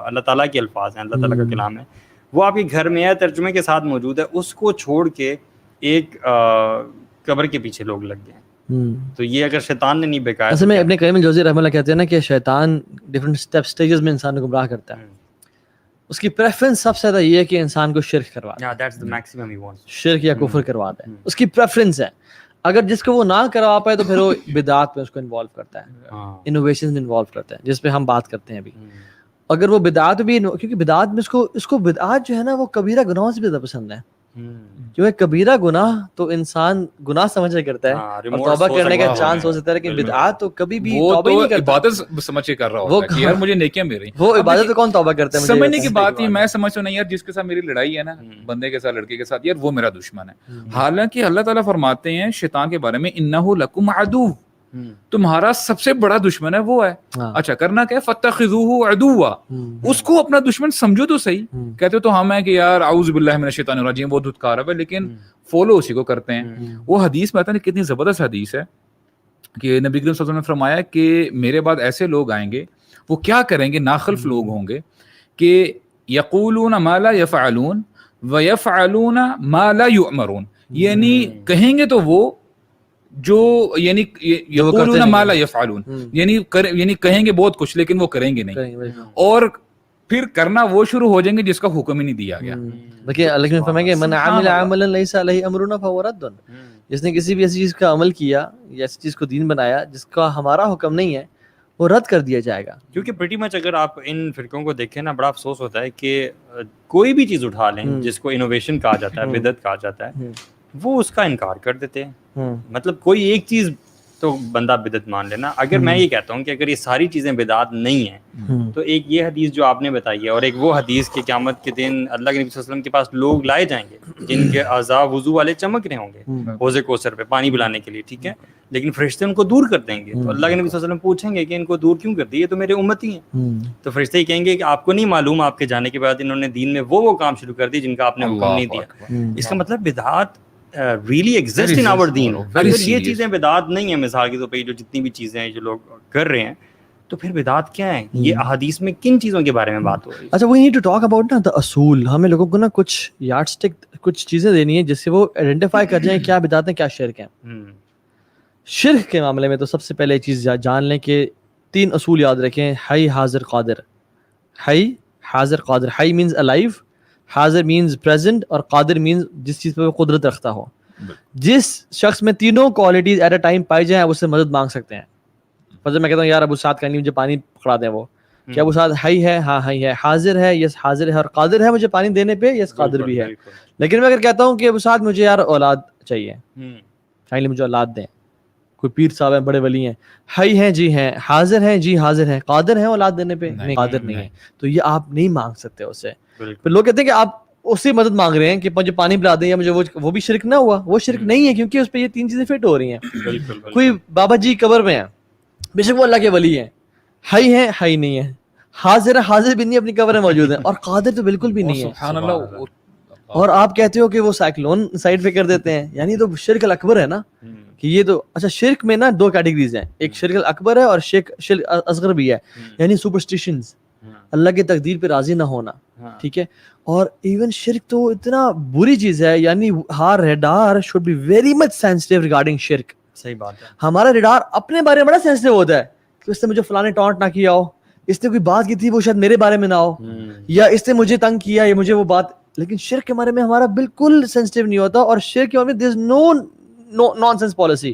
A: اللہ تعالیٰ کے الفاظ ہیں, اللہ تعالیٰ کا کلام ہے, وہ آپ کے گھر میں ہے, ترجمے کے ساتھ موجود ہے, اس کو چھوڑ کے ایک قبر کے پیچھے لوگ لگ گئے. تو یہ اگر شیطان نے نہیں بکایا,
C: اصل میں ابن قیم الجوزی رحمہ اللہ کہتے ہیں نا کہ شیطان ڈفرینٹ سٹیجز میں انسان کو گمراہ کرتا ہے. اس کی پریفرنس سب سے زیادہ یہ ہے کہ انسان کو شرک کروا دے, شرک یا کفر کروا دے, اس کی پریفرنس ہے. اگر جس کو وہ نہ کروا پائے تو پھر وہ بدعات میں اس کو انوالو کرتا ہے, انوویشن میں انوالو کرتا ہے, جس پہ ہم بات کرتے ہیں ابھی. اگر وہ بدعات بھی, کیونکہ بدعات میں اس کو بدعات جو ہے نا وہ کبیرہ گناہوں سے بھی زیادہ پسند ہے. جو ہے کبیرہ گناہ تو انسان گناہ سمجھ کرتا ہے اور توبہ کرنے کا چانس ہو سکتا ہے, لیکن بدعات تو کبھی بھی توبہ نہیں کرتا.
B: عبادت سمجھ کے کر رہا ہوتا ہے کہ یار مجھے نیکیاں مل رہی ہیں,
C: وہ عبادت پہ کون توبہ کرتا ہے؟
B: سمجھنے کی بات ہی میں سمجھتا ہوں نہیں یار, جس کے ساتھ میری لڑائی ہے نا, بندے کے ساتھ, لڑکے کے ساتھ, یار وہ میرا دشمن ہے. حالانکہ اللہ تعالیٰ فرماتے ہیں شیطان کے بارے میں انہ لکم عدو, تمہارا سب سے بڑا دشمن ہے وہ ہے. اچھا کرنا کیا, فاتخذوہ عدوا, اس کو اپنا دشمن سمجھو تو صحیح. کہتے تو ہم ہیں کہ یار اعوذ باللہ من الشیطان الرجیم, وہ دھتکار ہے, لیکن فالو اسی کو کرتے ہیں. وہ حدیث میں آتا ہے کتنی زبردست حدیث ہے کہ نبی کریم صلی اللہ علیہ وسلم نے فرمایا کہ میرے بعد ایسے لوگ آئیں گے, وہ کیا کریں گے, ناخلف لوگ ہوں گے, کہ یقولون ما لا یفعلون ویفعلون ما لا یؤمرون, یعنی کہیں گے تو وہ جو, یعنی یقولون ما لا یفعلون, یعنی کہیں گے بہت کچھ لیکن وہ کریں گے نہیں, اور پھر کرنا وہ شروع ہو جائیں گے جس کا حکم ہی نہیں دیا گیا.
C: دیکھیے اللہ نے فرمایا کہ من عمل عملا لیس علیہ امرنا فہو رد, جس نے کسی بھی ایسی چیز کا عمل کیا یا ایسی چیز کو دین بنایا جس کا ہمارا حکم نہیں ہے, وہ رد کر دیا جائے گا.
A: کیونکہ پریٹی مچ اگر آپ ان فرقوں کو دیکھیں نا, بڑا افسوس ہوتا ہے کہ کوئی بھی چیز اٹھا لیں جس کو انوویشن کہا جاتا ہے, بدعت کہا جاتا ہے, وہ اس کا انکار کر دیتے ہیں. مطلب کوئی ایک چیز تو بندہ بدعت مان لینا. اگر میں یہ کہتا ہوں کہ اگر یہ ساری چیزیں بدعت نہیں ہیں, تو ایک یہ حدیث جو آپ نے بتائی ہے, اور ایک وہ حدیث کہ قیامت کے دن اللہ کے نبی صلی اللہ علیہ وسلم کے پاس لوگ لائے جائیں گے جن کے اعضاء وضو والے چمک رہے ہوں گے حوض کوثر پہ پانی پلانے کے لیے, ٹھیک ہے, لیکن فرشتے ان کو دور کر دیں گے. تو اللہ کے نبی صلی اللہ علیہ وسلم پوچھیں گے کہ ان کو دور کیوں کر دی, یہ تو میرے امتی ہیں. تو فرشتے ہی کہیں گے کہ آپ کو نہیں معلوم آپ کے جانے کے بعد انہوں نے دین میں وہ کام شروع کر دی جن کا آپ نے حکم نہیں دیا. اس کا مطلب بدعات really exist in our deen. اگر یہ چیزیں بدعات نہیں ہیں, مثال کے طور پہ جو جتنی بھی چیزیں ہیں جو لوگ کر رہے ہیں, تو پھر بدعات کیا ہیں؟ یہ احادیث میں کن چیزوں کے بارے میں بات ہو رہی ہے؟
C: اچھا, we need to talk about نا the اصول. ہمیں لوگوں کو نا کچھ یارڈ اسٹک, کچھ چیزیں دینی ہیں جس سے وہ آئیڈینٹیفائی کر جائیں کیا بدعت ہیں کیا شرک ہیں. شرک کے معاملے میں تو سب سے پہلے ایک چیز جان لیں کہ 3 اصول یاد رکھیں. حی, حاضر, قادر. حی, حاضر, قادر. حی مینز الائیو, حاضر مینز پریزنٹ, اور قادر مینز جس چیز پہ وہ قدرت رکھتا ہو. جس شخص میں تینوں کوالٹیز ایٹ اے ٹائم پائی جائیں, اس سے مدد مانگ سکتے ہیں. فضل میں کہتا ہوں یار ابو سعد کہیں مجھے پانی پکڑا دیں, وہ کیا ابو سعد حی ہے؟ ہاں حی ہے. حاضر ہے؟ یس حاضر ہے. اور قادر ہے مجھے پانی دینے پہ؟ یس قادر بھی ہے. لیکن میں اگر کہتا ہوں کہ ابو سعد مجھے یار اولاد چاہیے, فائنلی مجھے اولاد دیں, کوئی پیر صاحب ہیں, بڑے ولی ہیں, حی ہیں جی ہیں, حاضر ہیں جی حاضر ہیں, قادر ہیں اولاد دینے پہ؟ نہیں, قادر نہیں ہے. تو یہ آپ نہیں مانگ سکتے اس سے. پھر لوگ کہتے ہیں کہ آپ اس سے مدد مانگ رہے ہیں کہ مجھے پانی پلا دیں یا مجھے وہ بھی شرک نہ ہوا. وہ شرک نہیں ہے کیونکہ اس پہ یہ 3 چیزیں فٹ ہو رہی ہیں. کوئی بابا جی قبر میں ہیں, بے شک وہ اللہ کے ولی ہیں, حی ہیں, حی نہیں ہے. حاضر ہے, حاضر بھی نہیں, اپنی قبر میں موجود ہیں. اور قادر تو بالکل بھی نہیں ہے.
B: سبحان اللہ.
C: اور آپ کہتے ہو کہ وہ سائیکلون سائڈ پہ کر دیتے ہیں, یعنی تو شرک الاکبر ہے نا. کہ یہ تو اچھا, شرک میں نا 2 کیٹیگریز ہیں, ایک شرک الاکبر ہے اور شرک اصغر بھی ہے, یعنی سپرسٹیشنز, اللہ کی تقدیر پہ راضی نہ ہونا, ٹھیک ہے. اور ایون شرک تو اتنا بری چیز ہے, یعنی her radar should be very much sensitive regarding شرک.
A: صحیح بات ہے.
C: ہمارا ریڈار اپنے بارے میں بڑا سینسٹیو ہوتا ہے کہ اس نے مجھے فلاں ٹانٹ نہ کیا ہو, اس نے کوئی بات کی تھی وہ شاید میرے بارے میں نہ ہو, یا اس نے مجھے تنگ کیا یا مجھے وہ بات. لیکن شرک کے بارے میں ہمارا بالکل سینسٹیو نہیں ہوتا. اور شرک کے بارے میں there is no nonsense policy,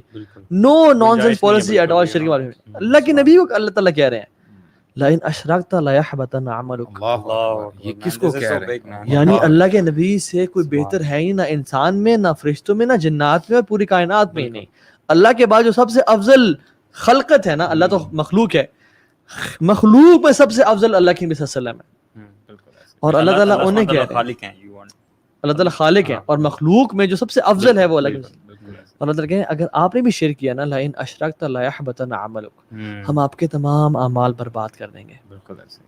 C: no nonsense policy at all. شرک کے بارے میں اللہ کے نبی کو اللہ تعالیٰ کہہ رہے ہیں لئن اشرکت لیحبطن عملک.
B: یہ کس کو کہہ رہے ہیں؟
C: یعنی اللہ کے نبی سے کوئی بہتر ہے ہی نہ انسان میں، نہ فرشتوں میں، نہ جنات میں، اور پوری کائنات میں ہی نہیں. اللہ کے بعد جو سب سے افضل خلقت ہے نا، اللہ تو مخلوق ہے، مخلوق میں سب سے افضل اللہ کے نبی صلی اللہ علیہ وسلم ہے. اور اللہ تعالیٰ انہیں کہہ رہے ہیں اللہ تعالیٰ خالق ہے، اور مخلوق میں جو سب سے افضل ہے وہ اللہ کے. اللہ تعالیٰ کہتے ہیں اگر آپ نے بھی شرک کیا نا، لئن اشرکت لیحبطن عملک، ہم آپ کے تمام اعمال برباد کر دیں گے.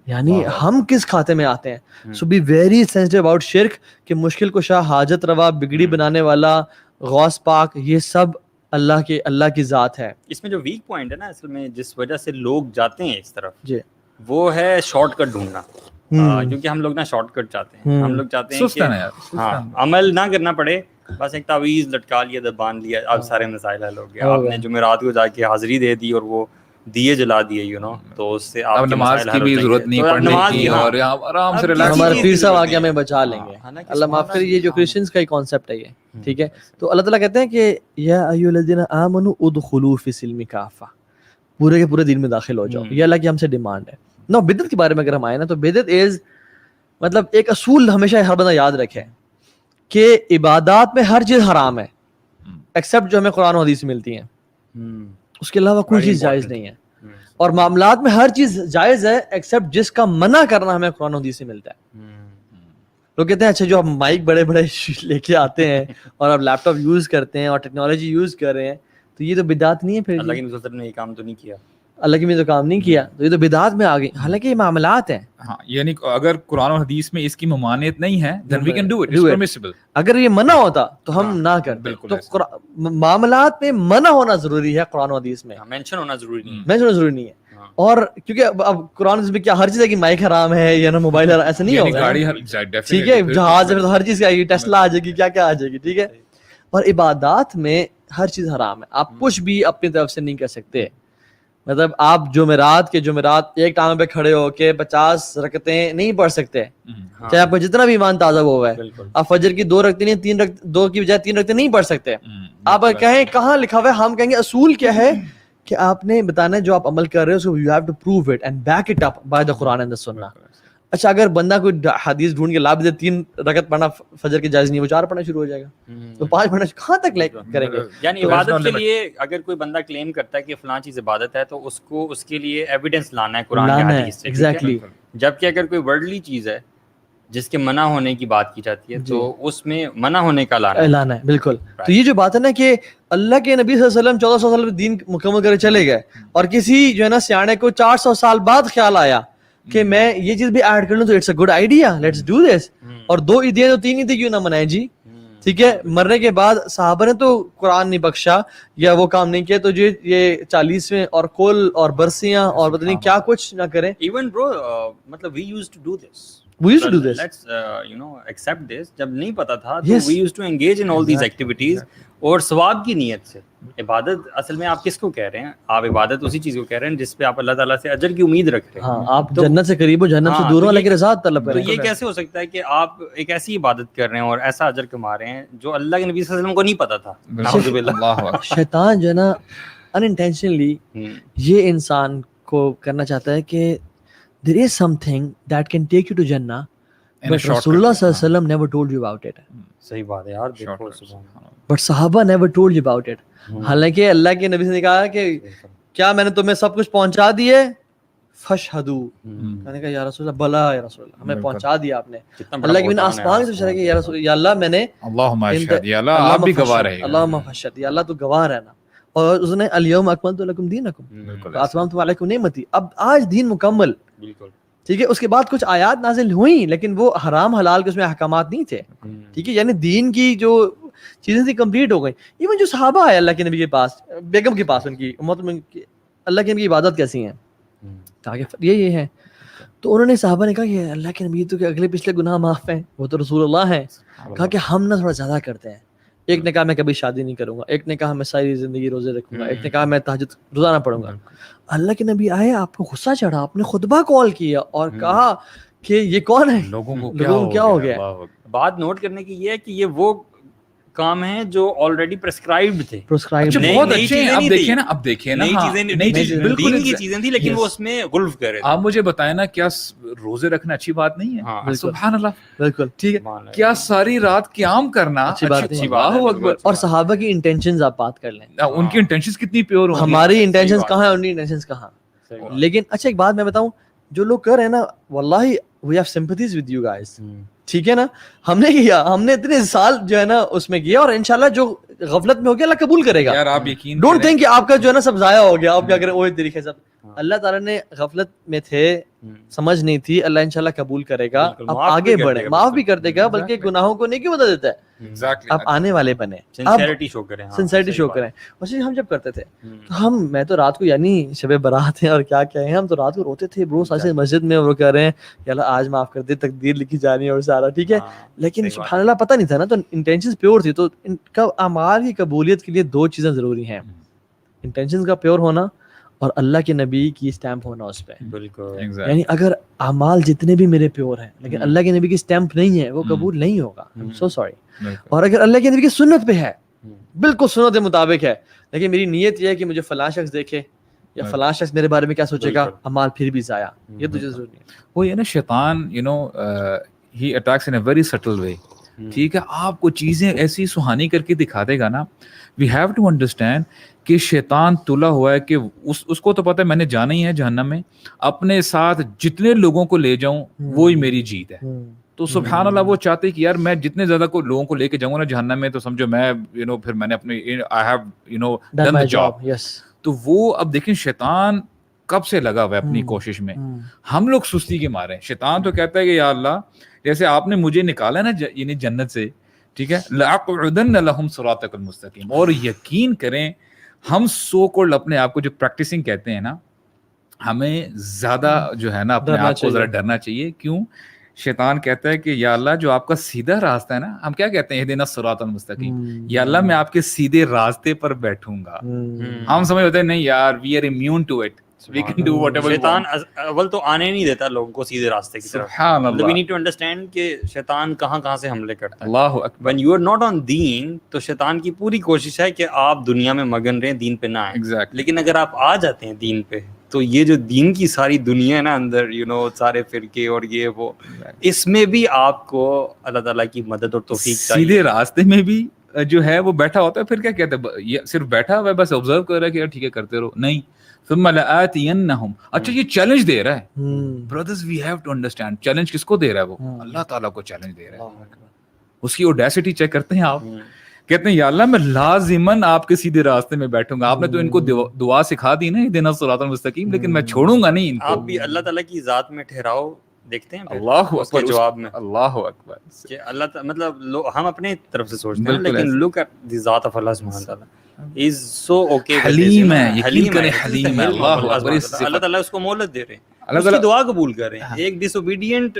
C: یعنی ہم کس کھاتے میں آتے ہیں؟ سو بی ویری سینسٹیو اباؤٹ شرک، کہ مشکل کشا، حاجت روا، بگڑی بنانے والا، غوث پاک، یہ سب اللہ کی ذات ہے.
A: اس میں جو ویک پوائنٹ ہے نا اصل میں، جس وجہ سے لوگ جاتے ہیں اس طرف،
C: جی
A: وہ ہے شارٹ کٹ ڈھونڈنا. کیونکہ ہم لوگ نا شارٹ کٹ چاہتے ہیں، ہم لوگ چاہتے ہیں کہ ہاں عمل نہ کرنا پڑے، بس ایک تعویذ لٹکا لیا، باندھ لیا، اب سارے مسائل حل ہو گئے. آپ نے جمعرات کو جا کے حاضری دے دی اور وہ دیے جلا دیے، یو نو، تو اس سے آپ
B: نماز کی بھی ضرورت نہیں پڑھنے کی، اور آرام سے ریلیکس.
C: ہمارے پیر صاحب آگے ہمیں بچا لیں گے، اللہ معاف کرے. یہ جو کرسچنز کا ہی کانسیپٹ ہے یہ، ٹھیک ہے. تو اللہ تعالیٰ کہتے ہیں کہ یا ایھا الذین آمنوا ادخلوا فی السلم کافہ، پورے کے پورے دین میں داخل ہو جاؤ. یہ اللہ کی ہم سے ڈیمانڈ ہے. نو بدعت کے بارے میں اگر ہم آئے نا، تو بدعت از مطلب ایک اصول ہمیشہ ہر بندہ یاد رکھے کہ عبادات میں ہر چیز حرام ہے ایکسیپٹ جو ہمیں قرآن و حدیث سے ملتی ہیں، اس کے علاوہ کوئی چیز جائز نہیں ہے. اور معاملات میں ہر چیز جائز ہے ایکسیپٹ جس کا منع کرنا ہمیں قرآن و حدیث سے ملتا ہے. لوگ کہتے ہیں اچھا جو آپ مائک بڑے بڑے لے کے آتے ہیں اور آپ لیپ ٹاپ یوز کرتے ہیں اور ٹیکنالوجی یوز کر رہے ہیں، تو یہ تو بدعت نہیں ہے. پھر
A: اللہ کے نبی صلی اللہ علیہ وسلم نے یہ کام تو نہیں کیا،
C: اللہ کی میں تو کام نہیں کیا، تو یہ تو بدعات میں آ گئی، حالانکہ یہ معاملات ہیں.
B: ہاں، یعنی اگر قرآن و حدیث میں اس کی ممانعت نہیں ہے then we can do it, it's permissible.
C: اگر یہ منع ہوتا تو ہم نہ کرتے. تو معاملات میں منع ہونا ضروری ہے، قرآن و حدیث میں
A: مینشن ہونا ضروری نہیں ہے.
C: مینشن ہونا ضروری نہیں ہے. اور کیونکہ اب قرآن میں کیا ہر چیز ہے کہ مائک حرام ہے یا نا موبائل حرام، ایسا نہیں ہوگا. ٹھیک ہے، جہاز ہے تو ہر چیز آئے گی، ٹیسلا آ جائے گی، کیا کیا آ جائے گی. ٹھیک ہے. اور عبادات میں ہر چیز حرام ہے، آپ کچھ بھی اپنی طرف سے نہیں کر سکتے. مطلب آپ جمعرات ایک ٹانگ پہ کھڑے ہو کے 50 رکعتیں نہیں پڑھ سکتے، چاہے آپ کو جتنا بھی ایمان تازہ ہوا ہے. آپ فجر کی 2 رکعتیں نہیں، 2 کی بجائے 3 رکعتیں نہیں پڑھ سکتے. آپ کہیں کہاں لکھا ہوا ہے؟ ہم کہیں گے اصول کیا ہے کہ آپ نے بتانا ہے جو آپ عمل کر رہے ہو، so you have to prove it and back it up by the Quran and the Sunnah. اچھا اگر بندہ کوئی حدیث ڈھونڈ کے لا بھی دے 3 رکعت پڑھنا فجر کی جائز نہیں، وہ 4 پڑھنا شروع ہو جائے گا، تو 5 پڑھنا کہاں تک کریں گے؟
A: یعنی عبادت کے لیے اگر کوئی بندہ کلیم کرتا ہے کہ فلاں چیز عبادت ہے، تو اس کے لیے ایویڈنس لانا ہے قرآن یا حدیث سے.
C: ایگزیکٹلی.
A: جبکہ اگر کوئی ورلڈلی چیز ہے جس کے منع ہونے کی بات کی جاتی ہے، تو اس میں منع ہونے کا اعلان ہے. بالکل.
C: تو یہ جو بات ہے نا کہ اللہ کے نبی صلی اللہ علیہ وسلم 1400 سال دین مکمل کر چلے گئے، اور کسی جو ہے نا سیانے کو 400 سال بعد خیال آیا کہ میں یہ چیز بھی ایڈ کر لوں، تو it's a good idea, let's do this. اور 2 عیدیں تو 3 عیدیں کیوں نہ منائیں جی. ٹھیک ہے. مرنے کے بعد صحابہ نے تو قرآن نہیں بخشا یا وہ کام نہیں کیا، تو یہ 40ویں اور کل اور برسیاں اور پتہ نہیں کیا کچھ نہ کریں.
A: ایون برو مطلب we used to do this. Let's accept this. جب نہیں پتا تھا تو we used to engage in all these activities اور ثواب کی نیت سے. عبادت اصل میں آپ کس کو کہہ رہے ہیں؟ آپ عبادت اسی چیز کو کہہ رہے ہیں جس پہ آپ اللہ تعالیٰ سے اجر کی امید رکھ رہے ہیں.
C: ہاں، آپ جنت سے قریب ہو، جہنم سے دور ہو، اللہ کی رضا طلب کر رہے ہیں.
A: تو یہ کیسے ہو سکتا ہے کہ آپ ایک ایسی عبادت کر رہے ہیں اور ایسا اجر کما رہے ہیں جو اللہ کے نبی صلی اللہ علیہ وسلم کو نہیں پتا تھا؟ نعوذ باللہ.
C: شیطان جو ہے نا unintentionally یہ انسان کو کرنا چاہتا ہے کہ there is something that can take you to Jannah, but Rasulullah صلی اللہ علیہ وسلم never told you about it.
A: صحیح بات ہے یار، دیکھو
C: but صحابہ never told you about it. حالانکہ اللہ کے نبی سے نے کہا کہ کیا میں نے تمہیں سب کچھ پہنچا دیے؟ فشہدو. میں نے کہا یا رسول اللہ، بلا یا رسول اللہ، ہمیں پہنچا دیا آپ نے. اللہ کے بن آسمان سے چلا کہ یا رسول یا اللہ میں نے،
B: اللہم اشہد یا اللہ آپ بھی گواہ رہے،
C: اللہم فشہد یا اللہ تو گواہ رہنا. اور اس نے الیوم اکملت لکم دینکم واتممت علیکم نعمتی، اب آج دین مکمل. بالکل. ٹھیک ہے. اس کے بعد کچھ آیات نازل ہوئیں لیکن وہ حرام حلال کے اس میں احکامات نہیں تھے. ٹھیک ہے. یعنی دین کی جو چیزیں تھی کمپلیٹ ہو گئی. ایون جو صحابہ آئے اللہ کے نبی کے پاس، بیگم کے پاس، ان کی امت میں اللہ کے نبی کی عبادت کیسی ہیں، کہا کہ یہ ہے. تو انہوں نے صحابہ نے کہا کہ اللہ کے نبی تو کہ اگلے پچھلے گناہ معاف ہیں، وہ تو رسول اللہ ہیں. کہا کہ ہم نہ تھوڑا زیادہ کرتے ہیں. ایک نے کہا میں کبھی شادی نہیں کروں گا، ایک نے کہا میں ساری زندگی روزے رکھوں گا، ایک نے کہا میں تہجد روزانہ پڑھوں گا. اللہ کے نبی آئے، آپ کو غصہ چڑھا، آپ نے خطبہ کال کیا اور کہا کہ یہ کون ہے، لوگوں کو کیا ہو گیا.
A: بات نوٹ کرنے کی یہ ہے کہ یہ وہ کام ہیں جو آلریڈی پرسکرائبڈ تھے.
C: پرسکرائبڈ
B: بہت اچھے ہیں. اب دیکھیں نا, اب دیکھیں نا,
A: نئی چیزیں بالکل کی چیزیں تھی, لیکن وہ اس میں غلف کر رہے تھے.
B: آپ مجھے بتائیں نا, کیا روزے رکھنا اچھی بات نہیں ہے؟ سبحان اللہ,
C: بالکل
B: ٹھیک ہے. کیا ساری رات قیام کرنا اچھی بات ہے؟ اللہ اکبر.
C: اور صحابہ کی انٹینشنز آپ بات کر لیں,
B: ان کی انٹینشنز کتنی پیور ہوں.
C: ہماری انٹینشنز کہاں ہیں, ان کی انٹینشنز کہاں. لیکن اچھا ایک بات میں بتاؤں, جو لوگ کر رہے ہیں نا, واللہ we have sympathies with you guys, ٹھیک ہے نا. ہم نے کیا, ہم نے اتنے سال جو ہے نا اس میں کیا, اور انشاءاللہ جو غفلت میں ہو گیا اللہ قبول کرے گا.
B: یار آپ یقین
C: ڈونٹ تھنک کہ آپ کا جو ہے نا سب ضائع ہو گیا, آپ کیا کریں, وہ طریقے سے اللہ تعالیٰ نے غفلت میں تھے, سمجھ نہیں تھی, اللہ انشاءاللہ قبول کرے گا. اب آگے بڑھے, معاف بھی کر دے گا, بلکہ گناہوں کو نیکی بدل دیتا ہے. آپ آنے والے بنے,
A: سنسیریٹی شو کریں,
C: سنسیریٹی شو کریں. اور چیز ہم جب کرتے تھے تو میں تو رات کو, یعنی شب برات ہیں اور کیا کیا ہیں, ہم تو رات کو روتے تھے برو, ساتھ مسجد میں وہ کہہ رہے ہیں یا اللہ آج معاف کر دے, تقدیر لکھی جانی ہے اور سارا ٹھیک ہے. لیکن سبحان اللہ پتہ نہیں تھا نا, تو انٹینشنز پیور تھی. تو ان کا اعمال کی قبولیت کے لیے دو چیزیں ضروری ہیں, انٹینشنز کا پیور ہونا اور اللہ کے نبی کی اسٹیمپ ہونا اس پہ.
A: بالکل.
C: یعنی اگر اعمال جتنے بھی میرے پیور ہیں لیکن اللہ کے نبی کی اسٹیمپ نہیں ہے, وہ قبول نہیں ہوگا. So sorry. اور اگر اللہ کے نبی کی سنت پہ ہے, بالکل سنت کے مطابق ہے, لیکن میری نیت یہ ہے کہ مجھے فلاں شخص دیکھے یا فلاں شخص میرے بارے میں کیا سوچے گا, اعمال پھر بھی ضائع, یہ تو ضروری نہیں ہے.
B: وہ یہ نا شیطان, you know, he attacks in a very subtle way, ٹھیک ہے. آپ کو چیزیں ایسی سہانی کر کے دکھا دے گا نا. وی ہیو ٹو انڈرسٹینڈ کہ شیطان تلا ہوا ہے کہ اس کو تو پتہ ہے میں نے جانا ہی ہے جہنم میں, اپنے ساتھ جتنے لوگوں کو لے جاؤں وہی میری جیت ہے. تو سبحان اللہ, وہ چاہتے کہ یار میں جتنے زیادہ کو لوگوں کو لے کے جاؤں نا جہنم میں, تو سمجھو میں یو نو پھر میں نے اپنی I have you know done the job. تو وہ اب دیکھیں شیطان کب سے لگا ہوا ہے اپنی کوشش میں, ہم لوگ سستی کے مارے. شیطان تو کہتا ہے کہ یا اللہ جیسے آپ نے مجھے نکالا نا یعنی جنت سے, ٹھیک ہے, لَأَقْعُدَنَّ لَهُمْ صِرَاطَكَ الْمُسْتَقِيمَ. اور یقین کریں ہم سو کولڈ اپنے آپ کو جو پریکٹسنگ کہتے ہیں نا, ہمیں زیادہ جو ہے نا اپنے آپ کو ذرا ڈرنا چاہیے. کیوں؟ شیطان کہتا ہے کہ یا اللہ جو آپ کا سیدھا راستہ ہے نا, ہم کیا کہتے ہیں اہدنا الصراط المستقیم, یا اللہ میں آپ کے سیدھے راستے پر بیٹھوں گا. ہم سمجھ ہوتے ہیں نہیں یار, we are immune to it, we can do whatever we want.
A: شیطان اول تو آنے نہیں دیتا لوگوں کو سیدھے راستے کی طرف.
B: سبحان اللہ.
A: we need to understand کہ شیطان کہاں سے حملے کرتا ہے.
B: اللہ اکبر.
A: when you are not on دین, تو شیطان کی پوری کوشش ہے کہ آپ دنیا میں مگن رہیں, دین پہ نہ آئیں.
B: Exactly.
A: لیکن اگر آپ آ جاتے ہیں دین پہ, تو یہ جو دین کی ساری دنیا ہے نا اندر, یو نو, سارے فرقے اور یہ وہ, اس میں بھی آپ کو اللہ تعالیٰ کی مدد اور توفیق چاہیے.
B: سیدھے راستے میں بھی جو ہے وہ بیٹھا ہوتا ہے, پھر کیا کہتے ہیں, یہ صرف بیٹھا ہوا ہے بس آبزرو کر رہا ہے کہ یار ٹھیک ہے کرتے رہو. نہیں, ثم لآتینہم. اچھا یہ چیلنج دے رہا ہے. Brothers we have to understand challenge کس کو دے رہا ہے, وہ اللہ تعالیٰ کو چیلنج دے رہا ہے. اس کی اوڈیسٹی چیک کرتے ہیں آپ, کہتے ہیں یا اللہ میں لازماً آپ کے سیدھے راستے میں بیٹھوں گا. آپ نے تو ان کو دعا سکھا دی نا, اہدنا الصراط المستقیم, لیکن میں چھوڑوں گا نہیں ان کو.
A: آپ بھی اللہ تعالیٰ کی ذات میں ٹھہراؤ دیکھتے ہیں
B: اللہ
A: اس کے جواب میں.
B: اللہ اکبر.
A: کہ اللہ مطلب ہم اپنے طرف سے سوچتے ہیں, لیکن لک ایٹ دی ذات آف اللہ سبحانہ تعالیٰ از سو اوکے,
B: حلیم ہے, یقین کریں حلیم ہے. اللہ اکبر.
A: اللہ تعالیٰ اس کو مہلت دے رہے ہیں, اس کی دعا قبول کر رہے ہیں. ایک ڈس اوبیڈینٹ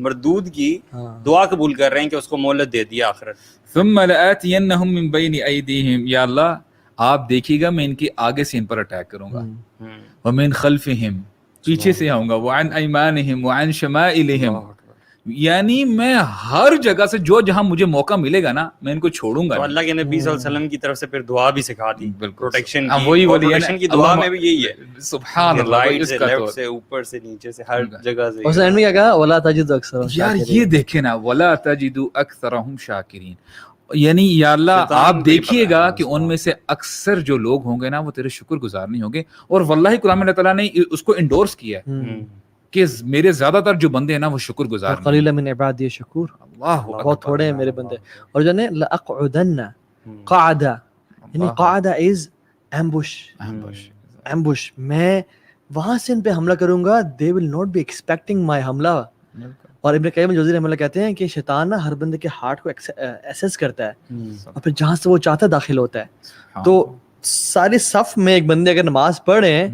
A: مردود کی دعا قبول کر رہے ہیں کہ اس کو مہلت دے دیا آخرت.
B: ثم لآتینہم من بین ایدیہم, یا اللہ آپ دیکھیے گا میں ان کے آگے سے ان پر اٹیک کروں گا, ومن خلفہم, پیچھے سے آؤں گا, وعن ایمانہم وعن شمائلہم, یعنی میں ہر جگہ سے جو جہاں مجھے موقع ملے گا نا میں ان کو چھوڑوں گا.
A: تو اللہ کے نبی صلی اللہ علیہ وسلم کی طرف سے پھر دعا بھی سکھا دی پروٹیکشن کی.
B: وہی
A: پروٹیکشن کی دعا میں بھی یہی ہے,
B: سبحان اللہ,
A: رائٹ سے, لیفٹ سے, اوپر سے, نیچے سے, ہر جگہ سے.
C: اس نے کیا کہا, ولا تجد اکثر.
B: یار یہ دیکھیں نا, ولا تجد اکثرہم شاکرین, یعنی یا اللہ آپ دیکھیے گا کہ ان میں سے اکثر جو لوگ ہوں گے نا وہ تیرے شکر گزار نہیں ہوں گے. اور واللہ قرآن میں اللہ تعالیٰ نے اس کو انڈورس کیا ہے کہ میرے زیادہ تر جو بندے ہیں نا وہ شکر گزار ہیں.
C: قلیل من عبادی شکور, بہت تھوڑے ہیں میرے بندے. اور جو ہے لأقعدن قعدہ, یعنی قعدہ از ایمبوش, میں وہاں سے ان پہ حملہ کروں گا. they will not be expecting my حملہ. اور ابن قیم الجوزی رحمہ اللہ کہتے ہیں کہ شیطان نا ہر بندے کے ہارٹ کو ایسس کرتا ہے اور پھر جہاں سے وہ چاہتا ہے داخل ہوتا ہے. تو سارے صف میں ایک بندے اگر نماز پڑھیں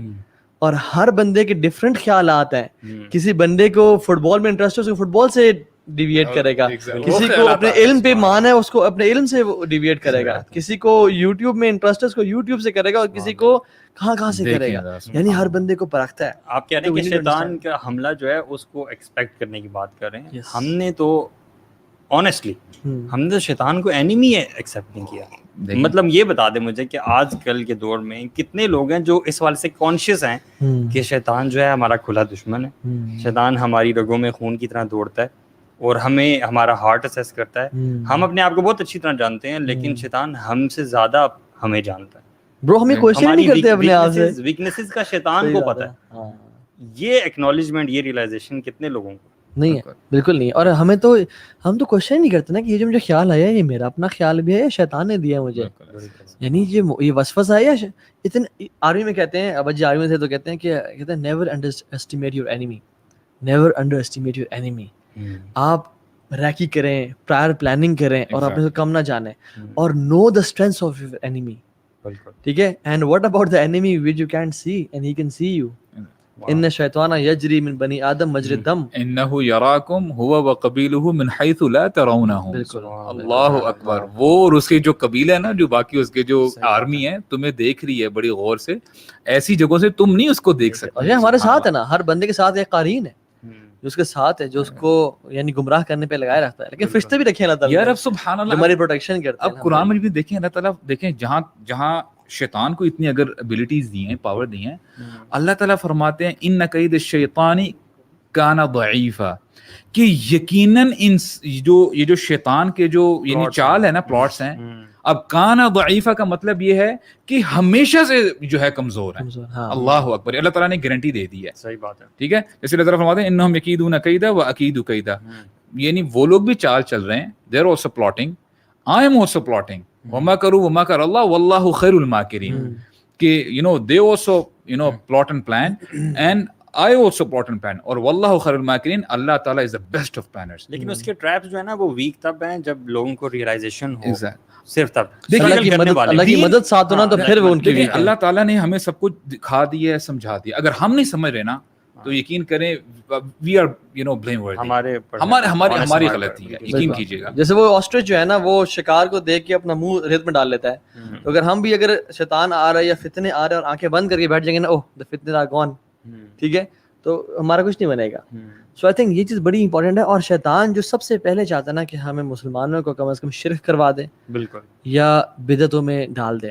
C: اور ہر بندے کے ڈفرینٹ خیالات ہیں, کسی بندے کو فٹ بال میں انٹرسٹ ہے اس کو فٹ بال سے ڈیویٹ کرے گا, کسی کو اپنے علم پہ مان ہے اس کو اپنے علم سے ڈیویٹ کرے گا, کسی کو یوٹیوب میں انٹرسٹ ہے اس کو یوٹیوب سے کرے گا, اور کسی کو کہاں سے کرے گا. یعنی ہر بندے کو پرکھتا ہے.
A: آپ کہہ رہے ہیں کہ شیطان کا حملہ جو ہے اس کو ایکسپیکٹ کرنے کی بات کر رہے ہیں. ہم نے تو آنیسٹلی ہم نے تو شیطان کو اینیمی ایکسیپٹ نہیں کیا. مطلب یہ بتا دیں مجھے کہ آج کل کے دور میں کتنے لوگ ہیں جو اس والے سے کانشیس ہیں کہ شیطان جو ہے ہمارا کھلا دشمن ہے, شیطان ہماری رگوں میں خون کی طرح دوڑتا ہے اور ہمیں ہمارا ہارٹ اسیس کرتا ہے. ہم اپنے آپ کو بہت اچھی طرح جانتے ہیں لیکن شیطان ہم سے زیادہ ہمیں جانتا ہے.
C: برو ہمیں کوشش نہیں کرتے اپنے آپ سے,
A: ویکنیسز کا شیطان کو پتہ ہے. یہ ایکنالجمنٹ, یہ ریئلائزیشن کتنے لوگوں کو
C: نہیں ہے, بالکل نہیں. اور ہم تو کوشش نہیں کرتے نا کہ یہ جو مجھے خیال آیا یہ میرا اپنا خیال بھی ہے یا شیطان نے دیا مجھے, یعنی یہ وسوسہ ہے یا اتنے. آرمی میں کہتے ہیں, ابا جی آرمی میں تھے تو کہتے ہیں never under estimate your enemy, never under estimate your enemy. آپ ریکی کریں, پرائر پلاننگ کریں اور اپنے سے کم نہ جانیں, اور know the strength of your enemy. ٹھیک ہے, and what about the enemy which you can't see and he can see you. ان الشیطان یجری من بنی آدم مجری الدم
B: انه یراکم هو وقبیلہ من حیث لا ترونہم. اللہ اکبر. وہ اور اس کے جو قبیلہ ہے نا, جو باقی اس کے جو آرمی ہے, تمہیں دیکھ رہی ہے بڑی غور سے, ایسی جگہوں سے تم نہیں اس کو دیکھ سکتے.
C: اور یہ ہمارے ساتھ ہے نا, ہر بندے کے ساتھ ایک قارین ہے جو اس کے ساتھ ہے, جو اس کو یعنی گمراہ کرنے پہ لگائے رکھتا ہے. لیکن فرشتے بھی رکھے اللہ تعالیٰ
B: یار, اب سبحان اللہ
C: ہماری پروٹیکشن کرتے ہیں.
B: اب قرآن میں بھی دیکھیں اللہ تعالیٰ, دیکھیں جہاں شیطان کو اتنی اگر ابیلٹیز دی ہیں, پاور دی ہیں, اللہ تعالیٰ فرماتے ہیں ان کید الشیطان کان ضعیفا, کہ یقیناً یہ جو شیطان کے جو یعنی چال ہے نا, پلاٹس ہیں, اب کان ضعیفا کا مطلب یہ ہے کہ ہمیشہ سے جو ہے کمزور ہے. اللہ اکبر. اللہ تعالیٰ نے گارنٹی دے دی ہے.
A: صحیح بات ہے.
B: ٹھیک ہے, جیسے اللہ تعالیٰ فرماتے ہیں انہم یکیدون کیدا واکید کیدا, یعنی وہ لوگ بھی چال چل رہے ہیں, they are also plotting, I am also plotting, وَمَكَرُوا وَمَكَرَ اللَّهُ وَاللَّهُ خَيْرُ الْمَاكِرِينَ. کہ they also plot and plan and I also plot and plan, اور وَاللَّهُ خَيْرُ الْمَاكِرِينَ, اللہ تعالیٰ is the best of planners.
A: لیکن اس کے ٹریپس جو ہے نا وہ ویک تب ہیں جب لوگوں کو ریئلائزیشن ہو,
B: صرف
A: تب.
C: اللہ کی مدد ساتھ ہونا تو پھر وہ ان کی.
B: اللہ تعالیٰ نے ہمیں سب کچھ دکھا دیا ہے, سمجھا دیا. اگر ہم نہیں سمجھ رہے نا تو یقین کریں وی آر بلیم ورتھی, ہماری غلطی ہے, یقین کیجیے گا.
C: جیسے وہ آسٹرچ جو ہے نا, وہ شکار کو دیکھ کے اپنا منہ ریت میں ڈال لیتا ہے, تو اگر ہم بھی اگر شیطان آ رہا ہے یا فتنے آ رہے ہیں اور آنکھیں بند کر کے بیٹھ جائیں گے نا, اوہ the فتنے are gone, ٹھیک ہے, تو ہمارا کچھ نہیں بنے گا. سو آئی تھنک یہ چیز بڑی امپورٹنٹ ہے. اور شیطان جو سب سے پہلے چاہتا ہے نا کہ ہمیں مسلمانوں کو کم از کم شرک کروا دے, بالکل, یا بدعتوں میں ڈال دے.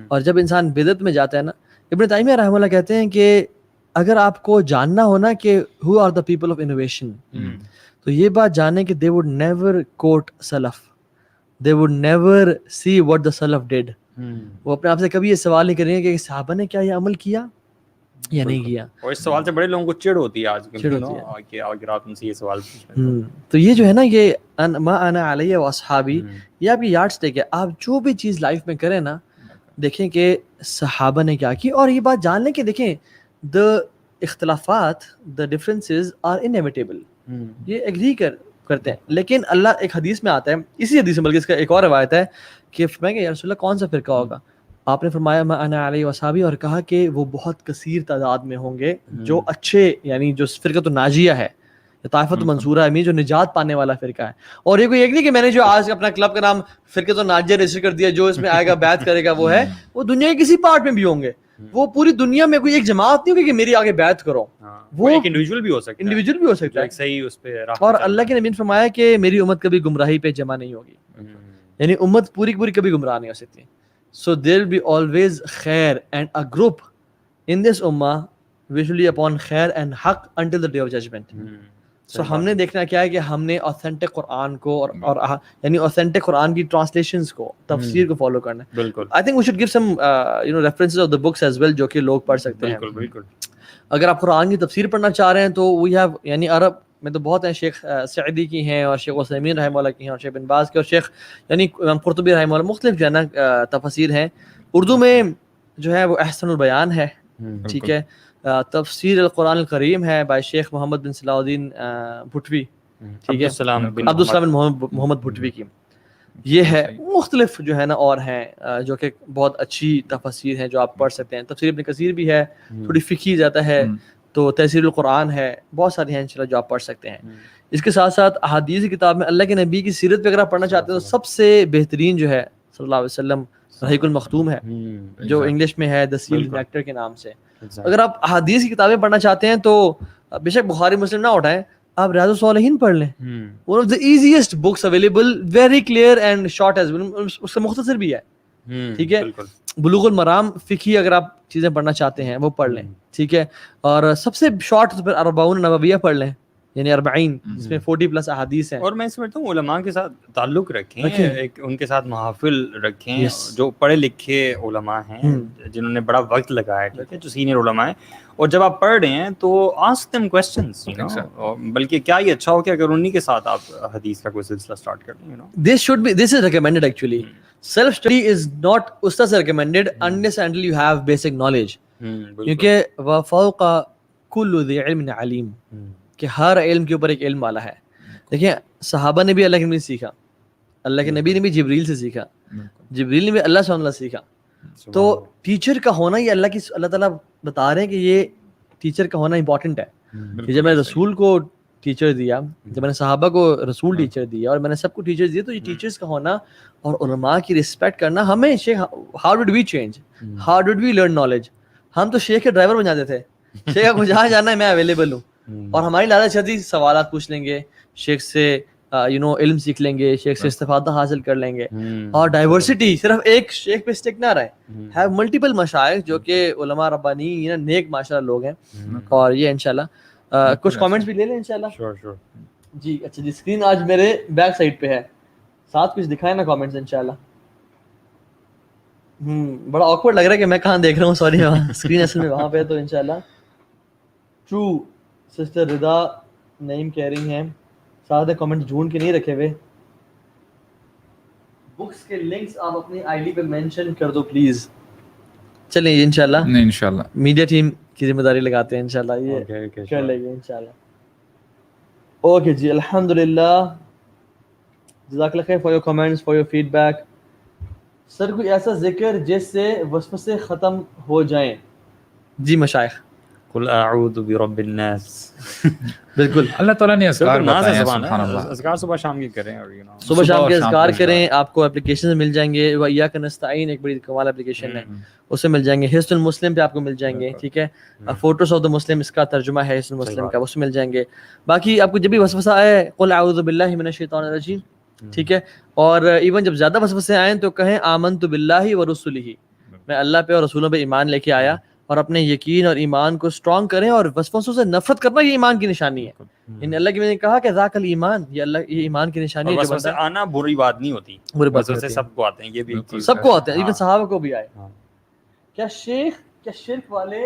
C: اور جب انسان بدعت میں جاتا ہے نا, ابن تیمیہ رحمہ اللہ کہتے ہیں کہ اگر آپ کو جاننا ہو نا کہ who are the people of innovation, تو یہ بات جانیں کہ they would never quote salaf, they would never see what the salaf did. وہ اپنے آپ سے کبھی یہ سوال نہیں کریں گے کہ صحابہ نے کیا یہ عمل کیا یا نہیں کیا.
A: اور اس سوال سے بڑے لوگوں کو چڑ ہوتی ہے آج کل کہ اگر آپ ان سے یہ سوال پوچھیں.
C: تو یہ جو ہے نا, یہ ما انا علیہ واصحابی, یہ آپ کی یارڈ اسٹک ہے. آپ جو بھی چیز لائف میں کریں نا, دیکھیں کہ صحابہ نے کیا کی, اور یہ بات جان لیں کہ دیکھیں the اختلافات, the differences are inevitable, یہ ایگری کرتے ہیں. لیکن اللہ ایک حدیث میں آتا ہے, اسی حدیث میں بلکہ اس کا ایک اور روایت ہے کہ فرمایا کہ یا رسول اللہ کون سا فرقہ ہوگا, آپ نے فرمایا ما انا علیہ وصحابی, اور کہا کہ وہ بہت کثیر تعداد میں ہوں گے جو اچھے, یعنی جو فرقۃ الناجیہ ہے, طائفۃ منصورہ ہے, جو نجات پانے والا فرقہ ہے. اور یہ کوئی ایک نہیں کہ میں نے جو آج اپنا کلب کا نام فرقۃ الناجیہ رجسٹر کر دیا, جو اس میں آئے گا بیعت کرے گا وہ ہے. وہ دنیا کے کسی پارٹ میں بھی ہوں گے, وہ پوری دنیا میں کوئی ایک جماعت نہیں ہوگی کہ میری آگے بیعت کرو. وہ
A: ایک انڈیویجول بھی ہو سکتا ہے,
C: صحیح اس پہ. اور اللہ کے نبی نے فرمایا کہ میری امت کبھی گمراہی پہ جمع نہیں ہوگی, یعنی امت پوری کی پوری کبھی گمراہ نہیں ہو سکتی. So there will be always khair and a group in this ummah which will be upon khair and haq until the day of judgment. So ہم نے دیکھنا کیا ہے کہ ہم نے authentic قرآن کو اور یعنی authentic قرآن کی translations کو, تفسیر کو فالو کرنا ہے. بالکل. I think we should give some references of the books as well جو کہ لوگ پڑھ سکتے ہیں. بالکل. اگر آپ قرآن کی تفسیر پڑھنا چاہ رہے ہیں تو we have, یعنی عرب میں تو بہت ہیں, شیخ سعدی کی ہیں اور شیخ عثیمین رحمہ اللہ کی ہیں اور شیخ بن باز کی اور شیخ یعنی امام قرطبی رحمہ اللہ, مختلف جو ہے نا تفاسیر ہیں. اردو میں جو ہے وہ احسن البیان ہے, ٹھیک ہے, تفسیر القرآن الکریم ہے بائی شیخ محمد بن صلاح الدین بھٹوی, ٹھیک ہے, عبدالسلام بن محمد بھٹوی کی. یہ ہے. مختلف جو ہے نا اور ہیں جو کہ بہت اچھی تفاسیر ہیں جو آپ پڑھ سکتے ہیں. تفسیر ابن کثیر بھی ہے, تھوڑی فقہی جاتا ہے, تو تفسیر القرآن ہے, بہت ساری ہیں انشاءاللہ جو آپ پڑھ سکتے ہیں. اس کے ساتھ ساتھ احادیث کی کتاب میں اللہ کے نبی کی سیرت پہ اگر آپ پڑھنا چاہتے ہیں تو سب سے بہترین جو ہے صلی اللہ علیہ وسلم رحیق المختوم ہے, جو انگلش میں ہے دا سیلڈ نیکٹر کے نام سے. اگر آپ احادیث کی کتابیں پڑھنا چاہتے ہیں تو بے شک بخاری مسلم نہ اٹھائیں, آپ ریاض الصالحین پڑھ لیں, one of the easiest books available, very clear and short as well, اس سے مختصر بھی ہے, ٹھیک ہے. بلوغ المرام فقہی اگر آپ چیزیں پڑھنا چاہتے ہیں وہ پڑھ لیں, ٹھیک ہے. اور سب سے شارٹ اربعون نوویہ پڑھ لیں, یعنی 40 جس میں 40 پلس احادیث ہیں.
A: اور میں سمجھتا ہوں علماء کے ساتھ تعلق رکھیں, ایک ان کے ساتھ محافل رکھیں, جو پڑھے لکھے علماء ہیں جنہوں نے بڑا وقت لگایا, ٹھیک ہے, جو سینئر علماء ہیں, اور جب آپ پڑھ رہے ہیں تو آسک دیم کوسچنس, بلکہ کیا یہ اچھا ہو کہ اگر انہی کے ساتھ آپ حدیث کا کوئی سلسلہ اسٹارٹ کر دیں.
C: This is recommended actually. Self study is not استاد سے recommended unless until you have basic knowledge. کیونکہ وفوق کل ذی علم علیم, کہ ہر علم کے اوپر ایک علم والا ہے. دیکھیں صحابہ نے بھی اللہ کے نبی سے سیکھا, اللہ کے نبی نے بھی جبریل سے سیکھا, جبریل نے بھی اللہ سے سیکھا. تو ٹیچر کا ہونا, یہ اللہ تعالیٰ بتا رہے ہیں کہ یہ ٹیچر کا ہونا امپورٹنٹ ہے. کہ جب میں نے رسول کو ٹیچر دیا, جب میں نے صحابہ کو رسول ٹیچر دیا, اور میں نے سب کو ٹیچر دیا, تو یہ ٹیچرز کا ہونا اور علماء کی رسپیکٹ کرنا ہمیں. How did we change, how did we learn knowledge. ہم تو شیخ کے ڈرائیور بن جاتے تھے, شیخ کو جہاں جانا ہے میں اویلیبل ہوں, اور ہماری لالچ تھی سوالات پوچھ لیں گے شیخ سے, علم سیکھ لیں گے, شیخ سے استفادہ حاصل کر لیں گے. اور ڈائیورسٹی, صرف ایک شیخ پہ اسٹک نہ رہے, ہیو ملٹیپل مشائخ جو کہ علماء ربانی نیک ماشاءاللہ لوگ ہیں. اور یہ انشاءاللہ کچھ کامنٹس بھی لے لیں انشاءاللہ. جی اچھا جی, اسکرین آج میرے بیک سائڈ پہ ہے, ساتھ کچھ دکھائیں نا کامنٹس انشاءاللہ. بڑا آکورڈ لگ رہا ہے کہ میں کہاں دیکھ رہا ہوں, سوری, اسکرین اصل میں وہاں پہ ہے. تو انشاءاللہ ٹرو سسٹر رضا نعیم کہہ رہی ہیں, ساتھ کامنٹ ڈھونڈ کے نہیں رکھے ہوئے. بکس کے لنکس آپ اپنی آئی ڈی پہ مینشن کر دو پلیز. چلیں انشاءاللہ
B: انشاءاللہ
C: میڈیا ٹیم کی ذمہ داری لگاتے ہیں, انشاءاللہ یہ کر لیں گے انشاءاللہ. اوکے جی, الحمدللہ, جزاک اللہ خیر for your comments, for your feedback. Sir کوئی ایسا ذکر جس سے وسوسے ختم ہو جائیں. جی مشائخ,
A: قل اعوذ برب الناس.
B: بالکل, اللہ تعالیٰ نے اذکار بتائے ہیں, سبحان اللہ.
A: اذکار صبح شام کی کریں, اور
C: صبح شام کے اذکار کریں. آپ کو اپلیکیشن مل جائیں گے, وَإِيَّاكَ نَسْتَعِينُ ایک بڑی کمال اپلیکیشن ہے, اس سے مل جائیں گے. حصن المسلم پہ آپ کو مل جائیں گے, ٹھیک ہے. فوٹوز آف دا مسلم, اس کا ترجمہ ہے حصن المسلم کا, اس سے مل جائیں گے. باقی آپ کو جب بھی وسوسہ آئے, قل اعوذ باللہ من الشیطان الرجیم, ٹھیک ہے. اور ایون جب زیادہ وسوسے آئیں تو کہیں آمنت باللہ ورسلہ, میں اللہ پہ اور رسولوں پہ ایمان لے کے آیا. اور اپنے یقین اور ایمان کو اسٹرانگ کریں, اور وسوسوں سے نفرت کرنا یہ ایمان کی نشانی ہے. یعنی اللہ کی میں نے کہا کہ ذاک الایمان, یہ ایمان کی نشانی ہے.
A: وسوسے آنا بری بات نہیں ہوتی, وسوسے سب کو آتے ہیں, یہ بھی
C: سب کو آتے ہیں, ایون صحابہ کو بھی آئے. کیا شرک والے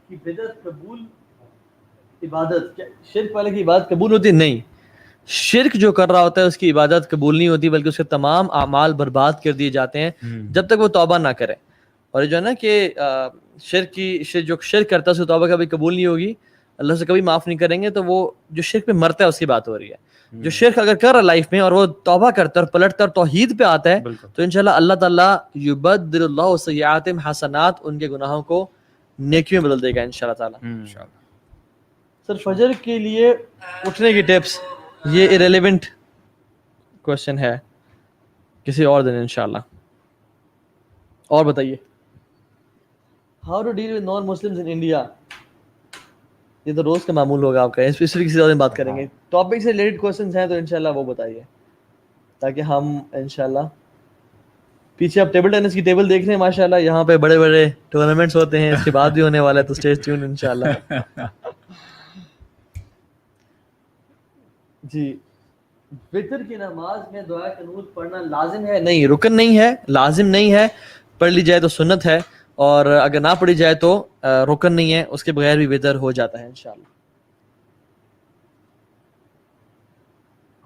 C: کی بدعت قبول, عبادت, کیا شرک والے کی عبادت قبول ہوتی ہے؟ نہیں, شرک جو کر رہا ہوتا ہے اس کی عبادت قبول نہیں ہوتی, بلکہ اس کے تمام اعمال برباد کر دیے جاتے ہیں جب تک وہ توبہ نہ کرے. اور جو ہے نا کہ جو شرک کرتا ہے اس کی توبہ کبھی قبول نہیں ہوگی, اللہ سے کبھی معاف نہیں کریں گے. تو وہ جو شرک پہ مرتا ہے اس کی بات ہو رہی ہے. جو شرک اگر کر رہا ہے لائف میں اور وہ توبہ کرتا ہے اور پلٹتا ہے اور توحید پہ آتا ہے, تو انشاءاللہ اللہ تعالیٰ یبدل اللہ سیئاتہم حسنات, ان کے گناہوں کو نیکیوں میں بدل دے گا انشاءاللہ تعالیٰ. سر فجر کے لیے اٹھنے کی ٹپس, یہ ایریلیونٹ کوشچن ہے, کسی اور دن انشاءاللہ. اور بتائیے, how to deal with non Muslims in India. یہ تو روز کا معمول ہوگا آپ کا, اس پہ کسی اور دن بات کریں گے. ٹاپک سے ریلیٹڈ کوشچنز ہیں تو انشاءاللہ وہ بتائیے, تاکہ ہم انشاءاللہ. پیچھے آپ ٹیبل ٹینس کی ٹیبل دیکھ رہے ہیں ماشاءاللہ, یہاں پہ بڑے بڑے ٹورنامنٹس ہوتے ہیں, اس کے بعد بھی ہونے والا ہے, تو اسٹے ٹیون انشاءاللہ. جی, وتر کی نماز میں دعا قنوت پڑھنا لازم ہے؟ نہیں, رکن نہیں ہے, لازم نہیں ہے. پڑھ لی جائے تو سنت ہے, اور اگر نہ پڑھی جائے تو رکن نہیں ہے, اس کے بغیر بھی وتر ہو جاتا ہے انشاءاللہ.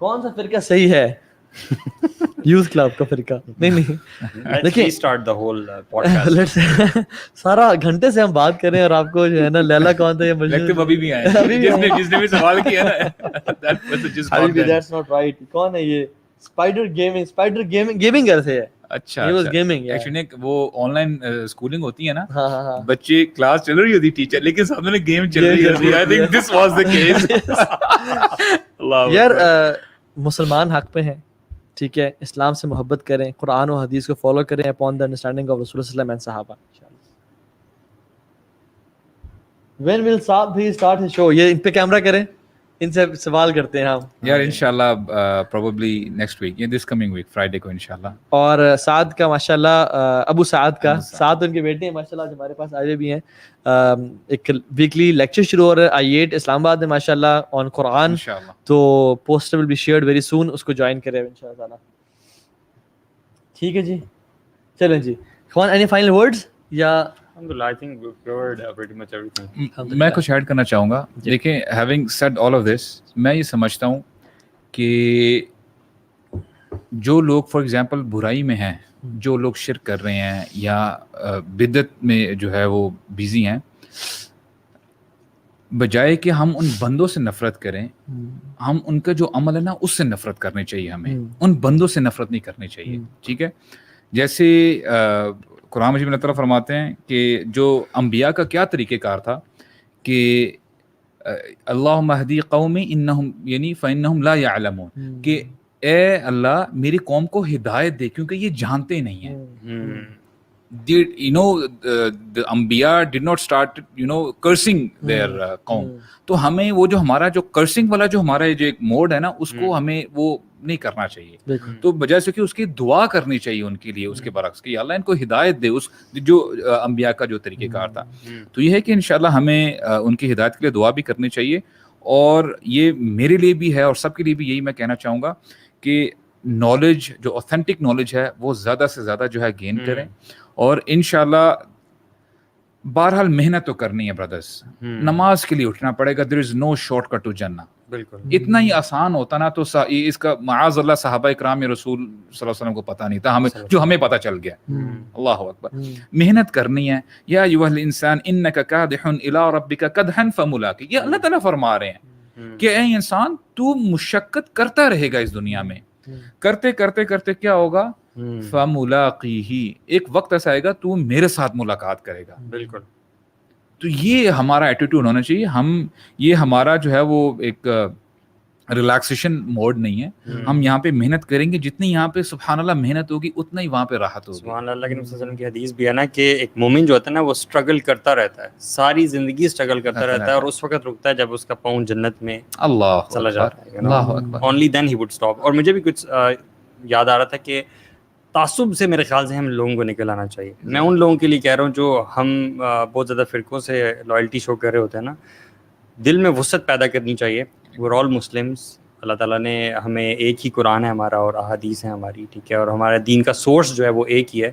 C: کون سا فرقہ صحیح ہے؟ یوتھ کلب کا فرقہ نہیں. دیکھیں سارا گھنٹے سے ہم بات کر رہے ہیں, اور آپ کو جو ہے نا لیلا کون تھا, یہ
B: ابھی بھی آئے جس نے بھی سوال کیا
C: that's not right. کون ہے یہ؟ اسپائڈر گیمنگ کرتے ہیں.
B: اچھا, ایکچولی وہ آن لائن اسکولنگ ہوتی ہے نا, بچے کلاس چل رہی ہوتی ٹیچر, لیکن سامنے گیم چل رہی ہوتی. I think this was the case.
C: یار مسلمان حق پہ ہیں, ٹھیک ہے, اسلام سے محبت کریں, قرآن و حدیث کو فالو کریں اپون دا انڈرسٹینڈنگ آف رسول صلی اللہ علیہ وسلم اینڈ صحابہ. When will Saab bhai start his show? یہ ان پہ کیمرہ کریں, ان سے سوال کرتے ہیں ہم
B: یار انشاءاللہ probably next week, this coming week Friday کو انشاءاللہ.
C: اور سعد کا ماشاءاللہ ابو سعد کا سعد ان کے بیٹے ہیں ماشاءاللہ آج ہمارے پاس آئے بھی ہیں. ایک ویکلی لیکچر شروع ہو رہا ہے I8 اسلام آباد میں ماشاءاللہ آن قرآن, تو poster will be shared very soon, اس کو جوائن کرے انشاءاللہ تعالی. ٹھیک ہے جی, چلیں جی خوان, اینی فائنل ورڈز یا
A: Alhamdulillah, I think we've covered pretty much everything.
B: میں کچھ ایڈ کرنا چاہوں گا. دیکھیں, having said all of this, میں یہ سمجھتا ہوں کہ جو لوگ فار ایگزامپل برائی میں ہیں, جو لوگ شرک کر رہے ہیں یا بدعت میں جو ہے وہ بیزی ہیں, بجائے کہ ہم ان بندوں سے نفرت کریں, ہم ان کا جو عمل ہے نا اس سے نفرت کرنی چاہیے. ہمیں ان بندوں سے نفرت نہیں کرنی چاہیے. ٹھیک ہے, جیسے قرآن مجید میں اللہ تعالیٰ فرماتے ہیں کہ جو انبیاء کا کیا طریقہ کار تھا کہ اللہم اہدی قومی انہم یعنی فانہم لا یعلمون, کہ اے اللہ میری قوم کو ہدایت دے کیونکہ یہ جانتے نہیں ہیں. The انبیاء did not start cursing their قوم. تو ہمیں وہ جو ہمارا جو کرسنگ والا جو ہمارا جو ایک موڈ ہے نا اس کو ہمیں وہ نہیں کرنا چاہیے. تو بجائے سے کہ اس کی دعا کرنی چاہیے ان کے لیے اس کے برعکس کہ اللہ ان کو ہدایت دے اس جو انبیاء کا جو طریقہ کار تھا. تو یہ ہے کہ انشاءاللہ ہمیں ان کی ہدایت کے لیے دعا بھی کرنی چاہیے. اور یہ میرے لیے بھی ہے اور سب کے لیے بھی یہی میں کہنا چاہوں گا کہ نالج جو اوتھینٹک نالج ہے وہ زیادہ سے زیادہ جو ہے گین کریں. اور انشاءاللہ بہرحال محنت تو کرنی ہے برادرز, نماز کے لیے اٹھنا پڑے گا. there is no shortcut to جنہ. بالکل اتنا ہی آسان ہوتا نا تو اس کا معاذ اللہ صحابہ اکرام رسول صلی اللہ علیہ وسلم کو پتہ نہیں تھا, ہمیں جو ہمیں پتہ چل گیا. اللہ اکبر. محنت کرنی ہے. یا ایھا الانسان انک کادح الی ربک کدحا فملاقی, یہ اللہ تعالیٰ فرما رہے ہیں کہ اے انسان تو مشقت کرتا رہے گا اس دنیا میں, کرتے کرتے کرتے کیا ہوگا, فملاقیہ, ایک وقت ایسا آئے گا تو میرے ساتھ ملاقات کرے گا. بالکل. تو یہ ہمارا ایٹیٹیوڈ ہونا چاہیے. یہ ہمارا جو ہے وہ ایک ریلیکسیشن موڈ نہیں ہے. ہم یہاں پہ محنت کریں گے, جتنی یہاں پہ سبحان اللہ محنت ہوگی اتنا ہی وہاں پہ راحت ہوگی.
A: سبحان اللہ کے نبی صلی اللہ علیہ وسلم کی حدیث بھی ہے نا کہ ایک مومن جو ہوتا ہے نا وہ اسٹرگل کرتا رہتا ہے, ساری زندگی اسٹرگل کرتا رہتا ہے, اور اس وقت رکتا ہے جب اس کا پاؤں جنت میں
B: اللہ
A: چلا جاتا ہے.
B: اللہ اکبر.
A: Only then he would stop. اور مجھے بھی کچھ یاد آ رہا تھا کہ تعصب سے میرے خیال سے ہم لوگوں کو نکل آنا چاہیے. میں ان لوگوں کے لیے کہہ رہا ہوں جو ہم بہت زیادہ فرقوں سے لائلٹی شو کر رہے ہوتے ہیں نا, دل میں وسعت پیدا کرنی چاہیے. we're all Muslims. اللہ تعالیٰ نے ہمیں ایک ہی قرآن ہے ہمارا اور احادیث ہیں ہماری, ٹھیک ہے, اور ہمارے دین کا سورس جو ہے وہ ایک ہی ہے.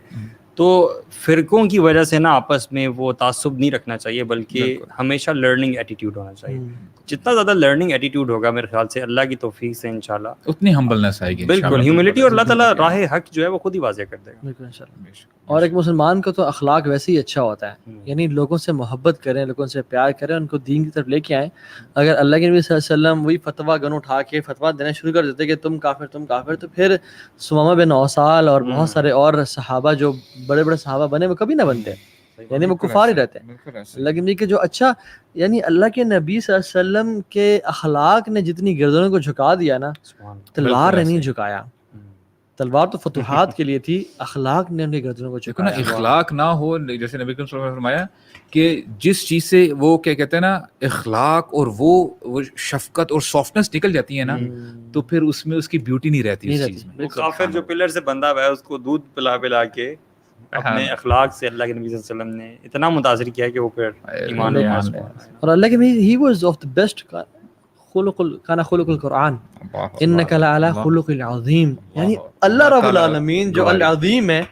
A: تو فرقوں کی وجہ سے نا آپس میں وہ تعصب نہیں رکھنا چاہیے, بلکہ ہمیشہ لرننگ ایٹیٹیوڈ ہونا چاہیے. جتنا زیادہ لرننگ ایٹیٹیوڈ ہوگا میرے خیال سے اللہ کی توفیق سے انشاءاللہ
B: اتنی ہمبلنس آئے گی.
A: بالکل ہیوملٹی, اور اللہ تعالیٰ راہ حق جو ہے وہ خود ہی واضح کر دے گا.
C: بالکل انشاءاللہ. اور ایک مسلمان کا تو اخلاق ویسے ہی اچھا ہوتا ہے, یعنی لوگوں سے محبت کریں, لوگوں سے پیار کریں, ان کو دین کی طرف لے کے آئیں. اگر اللہ کے نبی صلی اللہ علیہ وسلم وہی فتویٰ گن اٹھا کے فتویٰ دینا شروع کر دیتے کہ تم کافر تم کافر, تو پھر ثمامہ بن اوصال اور بہت سارے اور صحابہ جو بڑے بڑے صحابہ بنے وہ کبھی نہ بنتے, یعنی وہ کفار ہی رہتے ہیں. لیکن یہ کہ جو اچھا, یعنی اللہ کے نبی صلی اللہ علیہ وسلم کے اخلاق نے جتنی گردنوں کو جھکا دیا نا, تلوار نے نہیں جھکایا. تلوار تو فتوحات کے لیے تھی, اخلاق نے ان کی گردنوں کو جھکایا.
B: اخلاق نہ ہو, جیسے نبی کریم صلی اللہ علیہ وسلم نے فرمایا کہ جس چیز سے وہ کیا کہتے ہیں نا اخلاق اور وہ شفقت اور سافٹنس نکل جاتی ہے نا, تو پھر اس میں اس کی بیوٹی نہیں رہتی اس چیز میں.
A: کافر جو پلر سے بندھا ہوا ہے اس کو دودھ پلا پلا کے اپنے اخلاق سے اللہ کے نبی صلی اللہ علیہ وسلم نے اتنا متاثر کیا کہ وہ پھر ایمان لے آیا.
C: اور اللہ کے نبی he was of the best خلق کان خلق القرآن انک لعلی خلق العظیم. یعنی اللہ رب العالمین جو العظیم ہے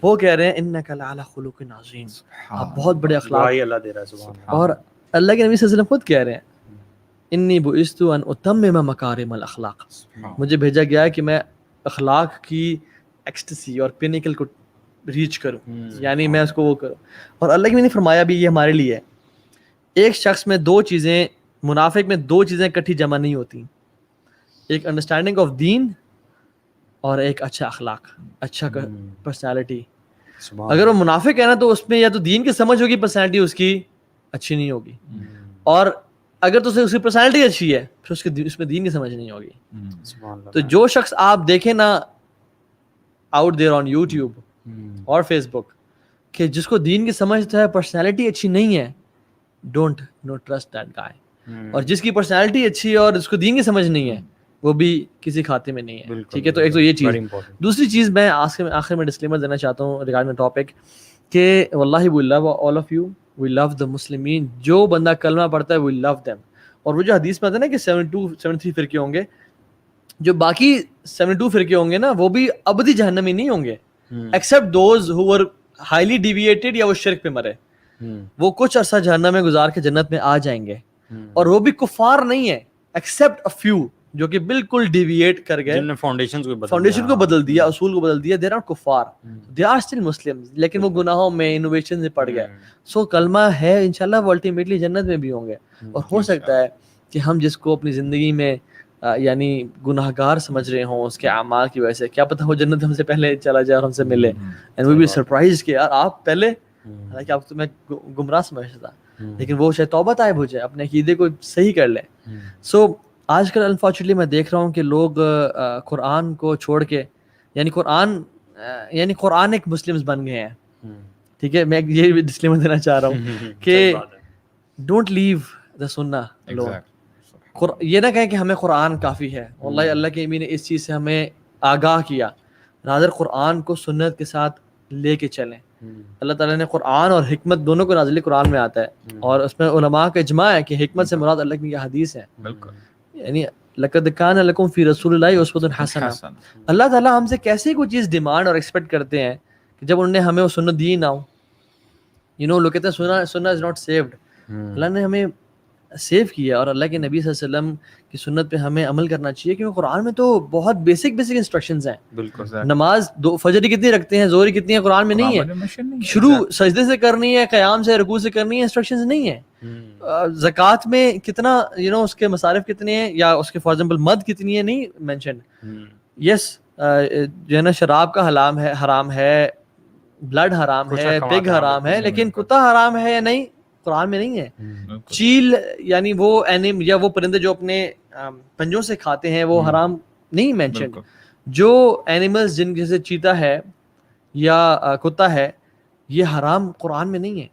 C: وہ کہہ رہے ہیں انک لعلی خلق عظیم, آپ بہت بڑے اخلاق
A: اللہ دے رہا ہے. سبحان اللہ.
C: اور اللہ کے نبی صلی اللہ علیہ وسلم خود کہہ رہے ہیں انی بعثت ان اتمم مکارم الاخلاق, مجھے بھیجا گیا ہے کہ میں اخلاق کی ایکسٹسی اور پینیکل کو ریچ کروں, یعنی میں اس کو وہ کروں. اور اللہ کے نے فرمایا بھی یہ ہمارے لیے ہے, ایک شخص میں دو چیزیں, منافق میں دو چیزیں اکٹھی جمع نہیں ہوتی, ایک انڈرسٹینڈنگ آف دین اور ایک اچھا اخلاق, اچھا پرسنالٹی. اگر وہ منافق ہے نا تو اس میں یا تو دین کی سمجھ ہوگی, پرسنالٹی اس کی اچھی نہیں ہوگی, اور اگر تو اس کی پرسنالٹی اچھی ہے پھر اس میں دین کی سمجھ نہیں ہوگی. تو جو شخص آپ دیکھیں نا آؤٹ دیر آن یوٹیوب اور فیس بک کہ جس کو دین کی سمجھ ہے پرسنالٹی اچھی نہیں ہے, don't no trust that guy. اور جس کی پرسنالٹی اچھی ہے اور اس کو دین کی سمجھ نہیں ہے وہ بھی کسی کھاتے میں نہیں ہے. ٹھیک ہے, تو ایک تو یہ چیز. دوسری چیز میں آخر میں ڈسکلیمر دینا چاہتا ہوں ریگارڈنگ ٹاپک کہ واللہ وی لو آل آف یو, وی لو دا مسلمین. جو بندہ کلمہ پڑھتا ہے وی لو دیم. اور وہ جو حدیث میں آتا ہے نا کہ 73 فرقے ہوں گے, جو باقی 72 فرقے ہوں گے نا وہ بھی ابدی جہنمی نہیں ہوں گے, accept those who were highly deviated یا وہ شرک پہ مرے. وہ کچھ عرصہ جہنم میں گزار کے جنت میں آ جائیں گے, اور وہ بھی کفار نہیں ہے ایکسیپٹ اے فیو جو کہ بالکل ڈیویٹ کر گئے, فاؤنڈیشن کو بدل دیا, اصول کو بدل دیا. دے آر ناٹ کفار, دے آر اسٹل مسلمز, لیکن وہ گناہوں میں انوویشن سے پڑ گئے. سو کلمہ ہے, انشاءاللہ وہ الٹیمیٹلی جنت میں بھی ہوں گے. اور ہو سکتا ہے کہ ہم جس کو اپنی زندگی میں یعنی گناہ گار سمجھ رہے ہوں اس کے اعمال کی وجہ سے, کیا پتہ وہ جنت ہم سے پہلے چلا جائے اور ہم سے ملے, اینڈ وی بی سرپرائز کہ یار آپ پہلے, حالانکہ آپ کو میں گمراہ سمجھتا تھا, لیکن وہ شاید توبہ طائب ہو جائے, اپنے عقیدے کو صحیح کر لے. سو آج کل انفارچونیٹلی میں دیکھ رہا ہوں کہ لوگ قرآن کو چھوڑ کے یعنی قرآن ایک مسلمز بن گئے ہیں. ٹھیک ہے, میں یہ بھی ڈسکلیمر دینا چاہ رہا ہوں کہ ڈونٹ لیو دا سنہ لو. یہ نہ کہیں کہ ہمیں قرآن کافی ہے. واللہ اللہ کے نبی نے اس چیز سے ہمیں آگاہ کیا, ناظر قرآن کو سنت کے ساتھ لے کے چلیں. اللہ تعالیٰ نے قرآن اور حکمت دونوں کو نازل قرآن میں آتا ہے, اور اس میں علماء کا اجماع ہے کہ حکمت سے مراد اللہ کی یہ حدیث ہے. یعنی لقد کان لکم فی رسول اللہ اسوۃ حسنہ. اللہ تعالیٰ ہم سے کیسے کوئی چیز ڈیمانڈ اور ایکسپیکٹ کرتے ہیں کہ جب انہوں نے ہمیں وہ سنت دی نہ ہو. لوگ کہتے ہیں سنہ از ناٹ سیوڈ. اللہ نے ہمیں سیو کیا, اور اللہ کے نبی صلی اللہ علیہ وسلم کی سنت پہ ہمیں عمل کرنا چاہیے, کیونکہ قرآن میں تو بہت بیسک انسٹرکشنز ہیں. نماز فجر کتنی رکھتے ہیں, ظہر کتنی ہے, قرآن میں نہیں ہے. شروع سجدے سے کرنی ہے, قیام سے, رکوع سے کرنی ہے, انسٹرکشنز نہیں ہیں. زکوٰۃ میں کتنا اس کے مصارف کتنے ہیں, یا اس کے فار ایگزامپل مد کتنی ہے, نہیں مینشن. یس جو ہے نا شراب کا حرام ہے, بلڈ حرام ہے, پگ حرام ہے, لیکن کتا حرام ہے یا نہیں قرآن میں نہیں ہے. چیل یعنی وہ یا وہ پرندے جو اپنے پنجوں سے کھاتے ہیں وہ حرام نہیں مینشن. جو اینیملز جن جیسے چیتا ہے یا کتا ہے یہ حرام قرآن میں نہیں ہے.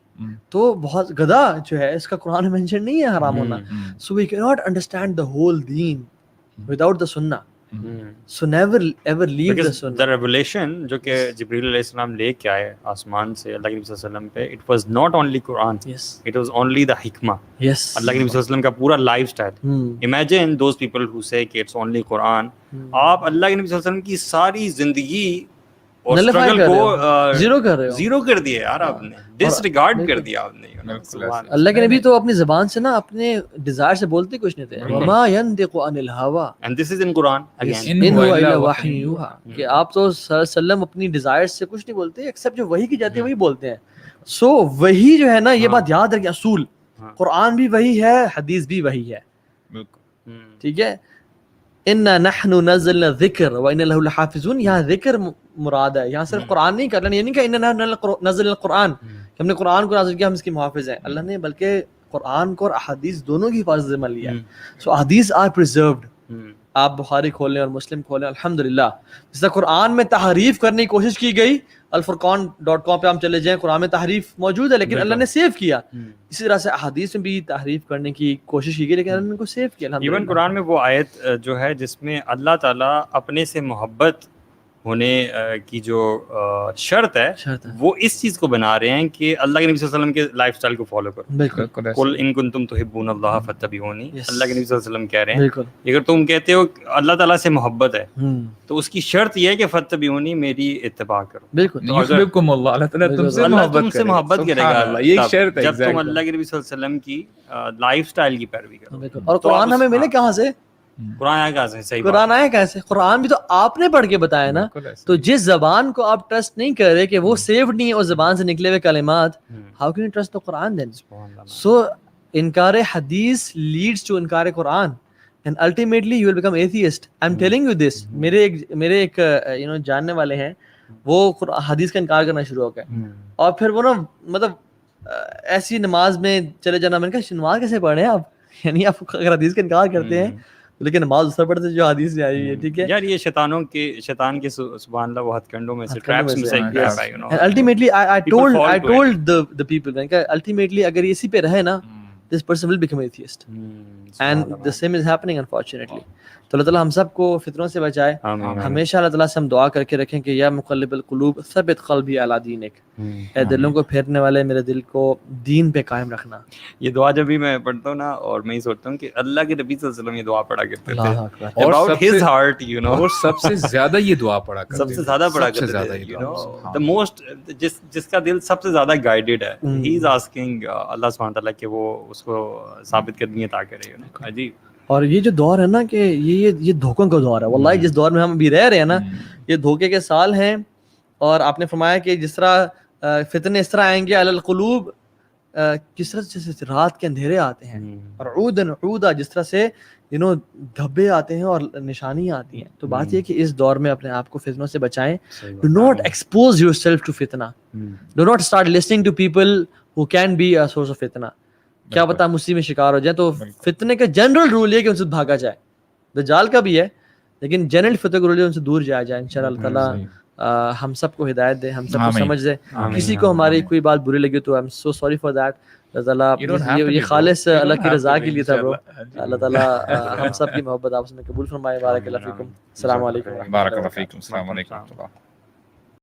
C: تو بہت گدھا جو ہے اس کا قرآن میں مینشن نہیں ہے حرام ہونا. So we cannot understand the whole دین وداؤٹ دا سنہ. So never ever leave the sunnah.
A: The revelation جو کہ جبریل علیہ السلام لے کے آئے آسمان سے اللہ کے نبی صلی اللہ علیہ وسلم پہ, it was not only Quran,
C: yes,
A: it was only the hikmah.
C: Yes,
A: اللہ کے نبی صلی اللہ علیہ وسلم کا پورا life style. Imagine those people who say کہ it's only Quran. آپ اللہ کے نبی صلی اللہ علیہ وسلم کی ساری زندگی اور اسٹرگل کو زیرو کر دیا یار, آپ نے ڈس ریگارڈ کر دیا آپ نے.
C: اللہ کے نبی تو اپنی زبان سے نا اپنے ڈیزائر سے بولتے کچھ نہیں تھے. وما ينطق عن الهوى,
A: and this is in Quran again,
C: ان هو الا وحی یوحى, کہ آپ تو صلی اللہ علیہ وسلم اپنی ڈیزائر سے کچھ نہیں بولتے ایکسیپٹ جو وحی کی جاتی ہے وہی بولتے ہیں. سو وہی جو ہے نا, یہ بات یاد رکھیں, اصول قرآن بھی وہی ہے, حدیث بھی وہی ہے. ٹھیک ہے, انا نحن نزلنا الذکر وانا له لحافظون. یہاں ذکر مراد ہے, یہاں صرف قرآن نہیں کرنا, یہ نہیں کہ انا نحن نزلنا القرآن کہ ہم نے قرآن کو نازل کیا ہم اس کے محافظ ہیں. اللہ نے بلکہ قرآن کو اور احادیث دونوں کی حفاظت ذمہ لیا ہے. سو احادیث آر پریزروڈ. آپ بخاری کھولیں اور مسلم کھولیں, الحمدللہ. جس طرح قرآن میں تحریف کرنے کی کوشش کی گئی, الفرقان.com پہ ہم چلے جائیں, قرآن میں تحریف موجود ہے لیکن اللہ نے سیو کیا. اسی طرح سے احادیث میں بھی تحریف کرنے کی کوشش کی گئی لیکن اللہ نے ان کو سیو کیا.
A: ایون قرآن میں وہ آیت جو ہے جس میں اللہ تعالیٰ اپنے سے محبت ہونے کی جو شرط ہے وہ اس چیز کو بنا رہے ہیں کہ اللہ کے نبی صلی اللہ علیہ وسلم کے لائف سٹائل کو فالو کرو.
C: بالکل,
A: قل ان کنتم تحبون اللہ فاتبعونی. اللہ کے نبی صلی اللہ علیہ وسلم کہہ رہے ہیں اگر تم کہتے ہو اللہ تعالیٰ سے محبت ہے تو اس کی شرط یہ ہے کہ فاتبعونی, میری اتباع کرو.
C: بالکل,
B: یحببکم اللہ, اللہ تعالیٰ تم سے محبت
A: کرے گا.
B: یہ ایک شرط ہے
A: جب تم اللہ کے نبی صلی اللہ علیہ وسلم کی لائف سٹائل کی پیروی کرو.
C: اور قرآن ہمیں ملے کہاں سے؟
A: قرآن آیا کہاں سے؟ صحیح
C: قرآن آیا کیسے؟ قرآن بھی تو آپ نے پڑھ کے بتایا نا. تو جس زبان کو آپ ٹرسٹ نہیں کر رہے کہ وہ سیفڈ نہیں ہے اس زبان سے نکلے ہوئے کلمات, how can you trust the Quran then? So انکار حدیث لیڈس ٹو انکار قرآن and ultimately you will become atheist. I am telling you this. میرے ایک جاننے والے ہیں, وہ حدیث کا انکار کرنا شروع ہو گئے, اور پھر وہ نا مطلب ایسی نماز میں چلے جانا. میں نے کہا نماز کیسے پڑھ رہے ہیں آپ, یعنی آپ اگر حدیث کا انکار کرتے ہیں لیکن نماز اس طرح پڑھتے جو حدیث میں آئی ہے. ٹھیک ہے
A: یار, یہ شیطان کے سبحان اللہ وہ ہتھ کنڈوں میں سے ٹریپس میں سے ایک ہے, you know.
C: Ultimately I told the people, میں نے کہا الٹیمیٹلی اگر اسی پہ رہے نا this person will become atheist. And the same is happening unfortunately. تو اللہ تعالیٰ ہم سب کو فتنوں سے بچائے. ہمیشہ اللہ تعالیٰ سے ہم دعا کر کے رکھیں کہ یا مقلب القلوب ثبت قلبی علی دینک. اے دلوں کو پھیرنے والے میرے دل کو دین پہ قائم رکھنا. یہ
A: دعا جب بھی میں پڑھتا ہوں نا اور میں یہ سوچتا ہوں کہ اللہ کے نبی صلی اللہ علیہ وسلم یہ دعا پڑھا کرتے تھے about his heart, you know.
B: اور سب سے زیادہ یہ دعا پڑھا کرتے
A: سب سے زیادہ پڑھا کرتے تھے, you know, the most جس کا دل سب سے زیادہ guided ہے, he is asking اللہ سبحانہ تعالیٰ کہ وہ اس کو ثابت قدمی عطا کرے, you know. عجیب.
C: اور یہ جو دور ہے نا کہ یہ دھوکوں کا دور ہے واللہ. جس دور میں ہم ابھی رہ رہے ہیں نا یہ دھوکے کے سال ہیں. اور آپ نے فرمایا کہ جس طرح فتنے اس طرح آئیں گے علی القلوب, کس طرح جیسے رات کے اندھیرے آتے ہیں, اور عودا جس طرح سے دھبے آتے ہیں اور نشانیاں آتی ہیں. تو بات یہ کہ اس دور میں اپنے آپ کو فتنوں سے بچائیں. Do not expose yourself to فتنہ. Do not start listening to people who can be a source of فتنہ. کیا پتا مصیبت میں شکار ہو جائے. تو فتنے کا جنرل رول یہ کہ ان سے بھاگا جائے. دجال کا بھی ہے لیکن جنرل فتنے کا رول ہے ان سے دور جایا جائے. انشاءاللہ اللہ تعالیٰ ہم سب کو ہدایت دے, ہم سب کو سمجھ دے. کسی کو ہماری کوئی بات بری لگی تو I am so sorry for that. اللہ تعالیٰ یہ خالص اللہ کی رضا کے لیے تھا برو. اللہ تعالیٰ ہم سب کی محبت آپس میں قبول فرمائے. بارک اللہ فیکم. السلام علیکم.
B: بارک اللہ فیکم. السلام علیکم.